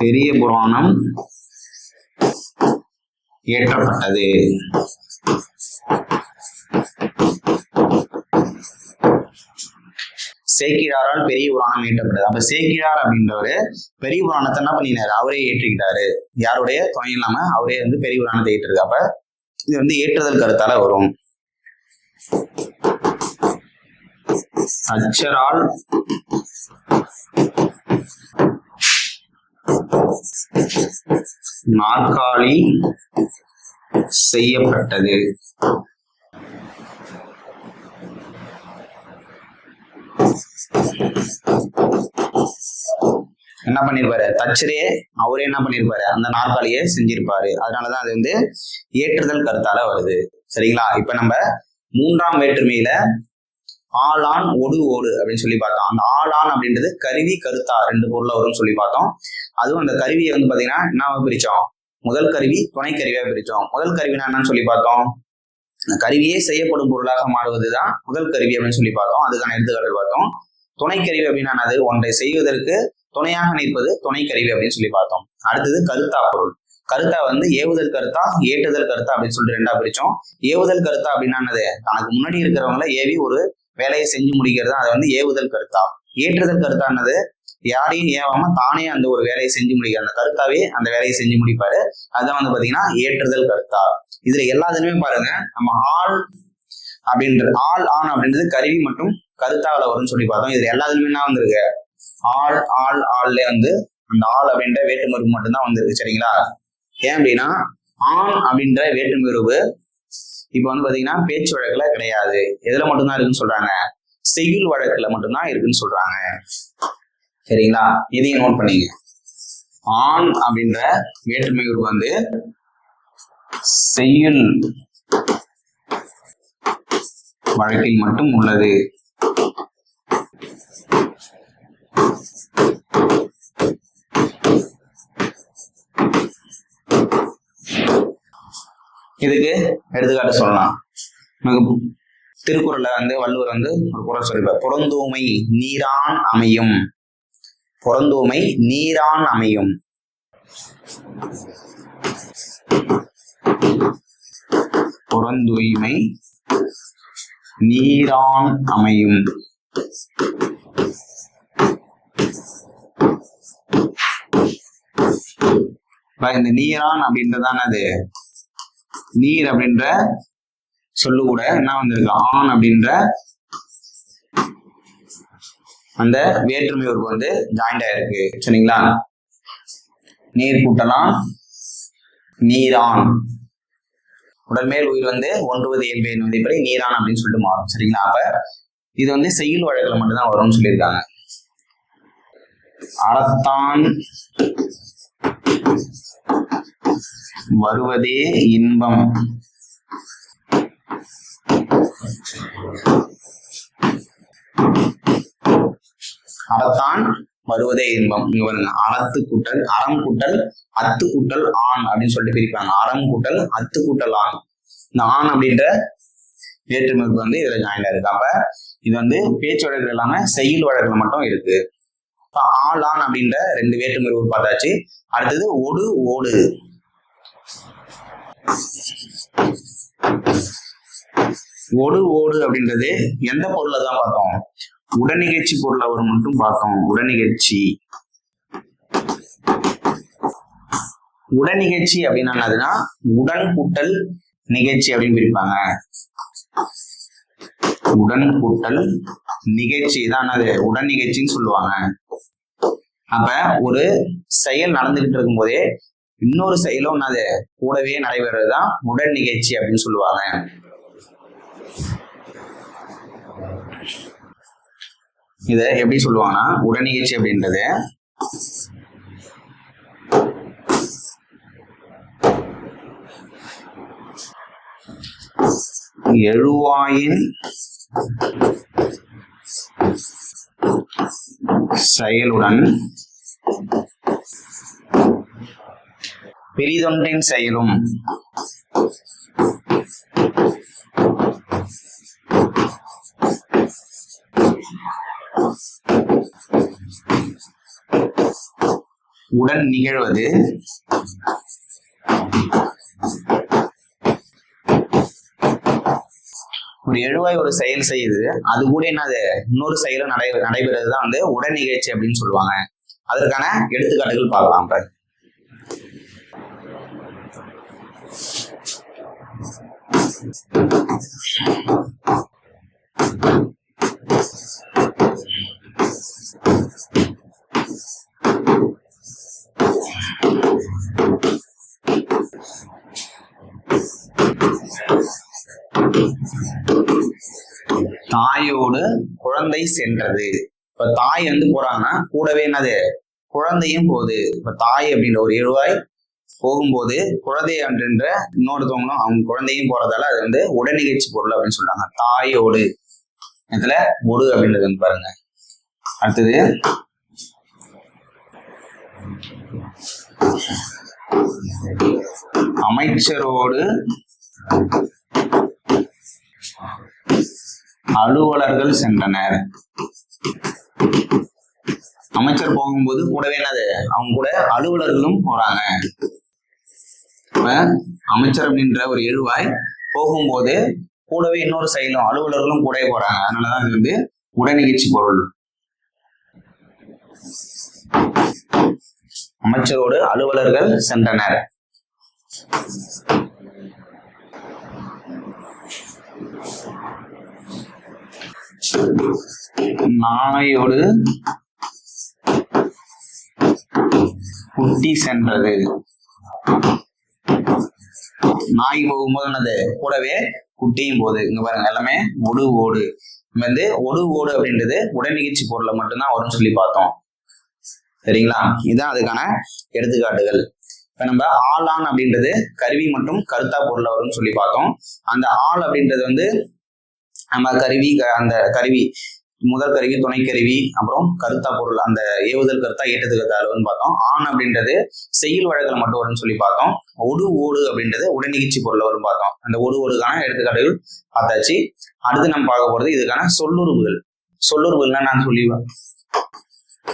பெரிய புராணம் இயற்றப்பட்டது. சேக்கிழாரால் பெரிய புராணம் இயற்றப்பட்டது. அப்ப சேக்கிழார் அப்படின்றவரு பெரிய புராணத்தை என்ன பண்ணினாரு? அவரே ஏற்றிக்கிட்டாரு. யாருடைய துணை இல்லாம அவரே பெரிய புராணத்தை ஏற்றிருக்கு. அப்ப இது ஏற்றுதல் கருத்தால வரும். அச்சரால் நாற்காலி செய்யப்பட்டது. என்ன பண்ணிருப்பாரு? தச்சரே அவரே என்ன பண்ணிருப்பாரு? அந்த நாற்காலியை செஞ்சிருப்பாரு. அதனாலதான் அது ஏற்றுதல் கருத்தால வருது. சரிங்களா? இப்ப நம்ம மூன்றாம் வேற்றுமையில ஆளான் ஒடு ஓடு அப்படின்னு சொல்லி பார்த்தோம். அந்த ஆளான் அப்படின்றது கருவி கருத்தா ரெண்டு பொருளை வரும்னு சொல்லி பார்த்தோம். அதுவும் அந்த கருவியை பாத்தீங்கன்னா என்ன பிரிச்சோம்? முதல் கருவி, துணை கருவியா பிரிச்சோம். முதல் கருவினா என்னன்னு சொல்லி பார்த்தோம்? கருவியே செய்யப்படும் பொருளாக மாறுவதுதான் முதல் கருவி அப்படின்னு சொல்லி பார்த்தோம். அதுக்கான எடுத்துக்காட்டு பார்த்தோம். துணை கருவி அப்படின்னா அது ஒன்றை செய்வதற்கு துணையாக நிற்பது துணை கருவி அப்படின்னு சொல்லி பார்த்தோம். அடுத்தது கருத்தா பொருள். கருத்தா ஏவுதல் கருத்தா, ஏற்றுதல் கருத்தா அப்படின்னு சொல்லிட்டு ரெண்டா பிரிச்சோம். ஏவுதல் கருத்தா அப்படின்னா தனக்கு முன்னாடி இருக்கிறவங்கள ஏவி ஒரு வேலையை செஞ்சு முடிக்கிறது அது ஏவுதல் கருத்தா. ஏற்றுதல் கருத்தானது யாரையும் ஏவாம தானே அந்த ஒரு வேலையை செஞ்சு முடிக்கிற அந்த கருத்தாவே அந்த வேலையை செஞ்சு முடிப்பாரு. அதுதான் பாத்தீங்கன்னா ஏற்றுதல் கருத்தா. இதுல எல்லாத்துலயுமே பாருங்க, நம்ம ஆள் அப்படின்றது ஆள் ஆண் அப்படின்றது கருவி மற்றும் கருத்தாவில வரும்னு சொல்லி பார்த்தோம். இதுல எல்லாத்துலயுமே என்ன வந்திருக்கு? ஆள் ஆள் ஆள்ல அந்த ஆள் அப்படின்ற வேற்றுமருவு மட்டும்தான் வந்திருக்கு. சரிங்களா? ஏன் அப்படின்னா ஆண் அப்படின்ற வேற்றுமருவு இப்ப பாத்தீங்கன்னா பேச்சு வழக்குல கிடையாது. எதுல மட்டும்தான் இருக்குன்னு சொல்றாங்க? செய்யுள் வழக்குல மட்டும்தான் இருக்குன்னு சொல்றாங்க. சரிங்களா? இதையும் நோட் பண்ணீங்க. ஆண் அப்படின்ற வேற்றுமை உருவு செய்யுள் வழக்கில் மட்டும் உள்ளது. இதுக்கு எடுத்துக்காட்டு சொல்லலாம். திருக்குறள்ல வள்ளுவர் ஒரு குறள் சொல்லிப்பார், புறந்தூமை நீரான் அமையும். புறந்தூமை நீரான் அமையும். புறந்தூய்மை நீரான் அமையும். இந்த நீரான் அப்படின்றதான அது நீர் அப்படின்ற சொல்லு கூட என்ன வந்திருக்கு, ஆண் அப்படின்ற அந்த வேற்றுமை உறுப்பு ஜாயிண்ட் ஆயிருக்கு. சரிங்களா? நீர் கூட்டலாம் நீரான். உடல்மேல் உயிர் ஒன்றுவது இயல்பு என்பதை நீரான் அப்படின்னு சொல்லிட்டு மாறும். சரிங்களா? அப்ப இது செய்யுள் வழக்குல மட்டும்தான் வரும்னு சொல்லியிருக்காங்க. அறத்தான் வருவதே இன்பம். அறத்தான் வருவதே இன்பம். இங்க பாருங்க, அறத்து கூட்டல் அறம் கூட்டல் அத்து கூட்டல் ஆண் அப்படின்னு சொல்லிட்டு பிரிப்பாங்க. அறம் கூட்டல் அத்து கூட்டல் ஆண். இந்த ஆண் அப்படின்ற வேற்றுமைக்கு இதுல ஜாயின்ட் இருக்கு. அப்ப இது பேச்சு வழக்குல இல்லாம செய்யுள் வழக்குல மட்டும் இருக்கு. இப்ப ஆள் ஆண் அப்படின்ற ரெண்டு வேற்றுமை பார்த்தாச்சு. அடுத்தது ஒடு ஓடு. ஒடு ஓடு அப்படின்றது எந்த பொருளை தான் பார்த்தோம்? உடனிகழ்ச்சி பொருளை வரும் மட்டும் பார்த்தோம். உடனிகழ்ச்சி. உடனிகழ்ச்சி அப்படின்னா உடன் கூட்டல் நிகழ்ச்சி அப்படின்னு பிரிப்பாங்க. உடன் கூட்டல் நிகழ்ச்சி தான் அது உடன் நிகழ்ச்சின்னு சொல்லுவாங்க. அப்ப ஒரு செயல் நடந்துகிட்டு இருக்கும் போதே இன்னொரு செயலும் அது கூடவே நடைபெறதுதான் உடன் நிகழ்ச்சி அப்படின்னு சொல்லுவாங்க. இத எப்படி சொல்லுவாங்கன்னா, உடன் நிகழ்ச்சி அப்படின்றது எழுவாயின் செயலுடன் பெரிதொன்றின் செயலும் உடன் நிகழ்வது ஒரு எழுவாய் ஒரு செயல் செய்யுது, அது கூட என்னது இன்னொரு செயலும் நடைபெறதுதான் உடன் நிகழ்ச்சி அப்படின்னு சொல்லுவாங்க. அதற்கான எடுத்துக்காட்டுகள் பார்க்கலாம். தாயோடு குழந்தை சென்றது. இப்ப தாய் போறாங்கன்னா கூடவே என்னது குழந்தையும் போகுது. இப்ப தாய் அப்படின்ற ஒரு எழுவாய் போகும்போது குழந்தை அப்படின்ற இன்னொருத்தவங்களும் அவங்க குழந்தையும் போறதால அது உடன் நிகழ்ச்சி பொருள் அப்படின்னு சொல்றாங்க. தாயோடு இதுல ஒடு அப்படின்றது பாருங்க. அடுத்தது அமைச்சரோடு அலுவலர்கள் சென்றனர். அமைச்சர் போகும்போது கூடவே என்னது அவங்க கூட அலுவலர்களும் போறாங்க. அமைச்சர் அப்படின்ற ஒரு எழுவாய் போகும்போது கூடவே இன்னொரு செயலும் அலுவலர்களும் கூட போறாங்க. அதனாலதான் இது உடன் நிகழ்ச்சி பொருள். அமைச்சரோடு அலுவலர்கள் சென்றனர். நாயோடு குட்டி சென்றது. நாய் போகும்போது என்னது கூடவே குட்டியும் போகுது. இங்க பாருங்க, எல்லாமே ஒடு ஓடு. ஒடு ஓடு அப்படின்றது உடன் நிகழ்ச்சி பொருளை மட்டும்தான் வரும்னு சொல்லி பார்த்தோம். சரிங்களா? இதுதான் அதுக்கான எடுத்துக்காட்டுகள். இப்ப நம்ம ஆளான் அப்படின்றது கருவி மற்றும் கருத்தா பொருளை வரும்னு சொல்லி பார்த்தோம். அந்த ஆள் அப்படின்றது நம்ம கருவி, அந்த கருவி முதல் கருவி, துணைக்கருவி, அப்புறம் கருத்தா பொருள், அந்த ஏவுதல் கருத்தா ஏற்றத்து கருத்தா அளவுன்னு பார்த்தோம். ஆண் அப்படின்றது செய்யுள் வழக்கில் மட்டும் வரும்னு சொல்லி பார்த்தோம். ஒடு ஓடு அப்படின்றது உடனிகழ்ச்சி பொருள் வரும்னு பார்த்தோம். அந்த ஒடு ஓடுக்கான எடுத்துக்காட்டுகள் பார்த்தாச்சு. அடுத்து நம்ம பார்க்க போறது இதுக்கான சொல்லுறுப்புகள். சொல்லுறுப்புகள்னா நான் சொல்லி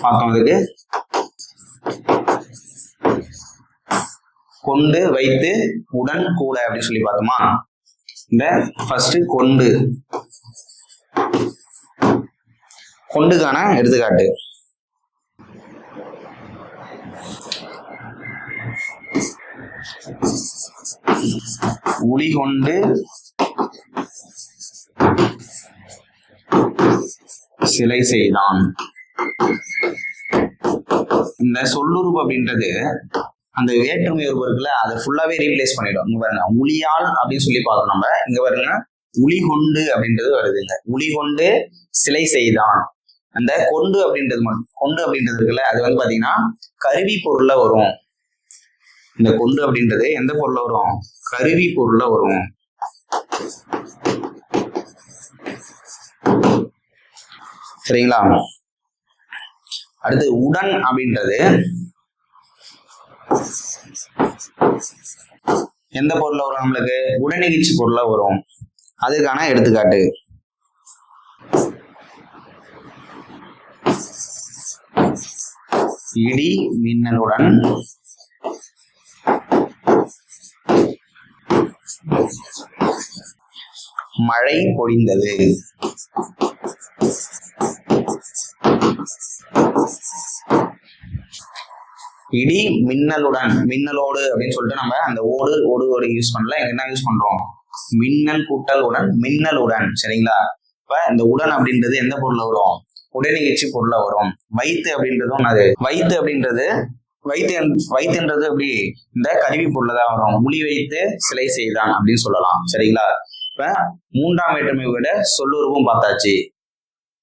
பார்த்தோம். இதுக்கு கொண்டு, வைத்து, உடன், கூட அப்படின்னு சொல்லி பார்த்தோமா. இந்த ஃபர்ஸ்ட் கொண்டு, கொண்டுக்கான எடுத்துக்காட்டு உளி கொண்டு சிலை செய்தான். இந்த சொல்லுறுப்பு அப்படின்றது அந்த வேற்றுமை உறுப்பு இருக்குல்ல, அதை ஃபுல்லாவே ரீப்ளேஸ் பண்ணிடும். இங்க பாருங்க, உளியால் அப்படின்னு சொல்லி பார்த்தோம் நம்ம. இங்க பாருங்க, உளி கொண்டு அப்படின்றது வருதுங்க. உளி கொண்டு சிலை செய்தான். அந்த கொண்டு அப்படின்றது இருக்குல்ல, அது வந்து பாத்தீங்கன்னா கருவி பொருள்ல வரும். இந்த கொண்டு அப்படின்றது எந்த பொருள்ல வரும்? கருவி பொருள்ல வரும். சரிங்களா? அடுத்து உடன் அப்படின்றது எந்த பொருள்ல வரும்? நம்மளுக்கு உடனிகழ்ச்சி பொருள்ல வரும். அதுக்கான எடுத்துக்காட்டு இடி மின்னலுடன் மழை பொழிந்தது. இடி மின்னலுடன், மின்னலோடு அப்படின்னு சொல்லிட்டு நம்ம அந்த ஓடு யூஸ் பண்ணல. என்ன யூஸ் பண்றோம்? மின்னல் கூட்டல் உடன், மின்னலுடன். சரிங்களா? இப்ப இந்த உடன் அப்படின்றது எந்த பொருள்ல வரும்? உடனிகழ்ச்சி பொருள்ல வரும். வைத்து அப்படின்றதும் அது வைத்து அப்படின்றது வைத்துன்றது அப்படி இந்த கருவி பொருள்ல தான் வரும். உளி வைத்து சிலை செய்தான் அப்படின்னு சொல்லலாம். சரிங்களா? இப்ப மூன்றாம் வேற்றுமை விட சொல்லுருவும் பார்த்தாச்சு.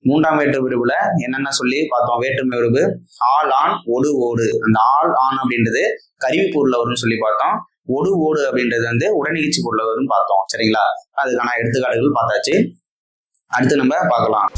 மூன்றாம் வேற்று விருப்புல என்னென்ன சொல்லி பார்த்தோம்? வேற்றுமை விருப்பு ஆள், ஆண், ஒடு, ஓடு. அந்த ஆள், ஆண் அப்படின்றது கருவி பொருள்ல வரும்னு சொல்லி பார்த்தோம். ஒடு, ஓடு அப்படின்றது வந்து உடனிகழ்ச்சி பொருள்ல வரும்னு பார்த்தோம். சரிங்களா? அதுக்கான எடுத்துக்காட்டுகள் பார்த்தாச்சு. அடுத்து நம்ம பார்க்கலாம்.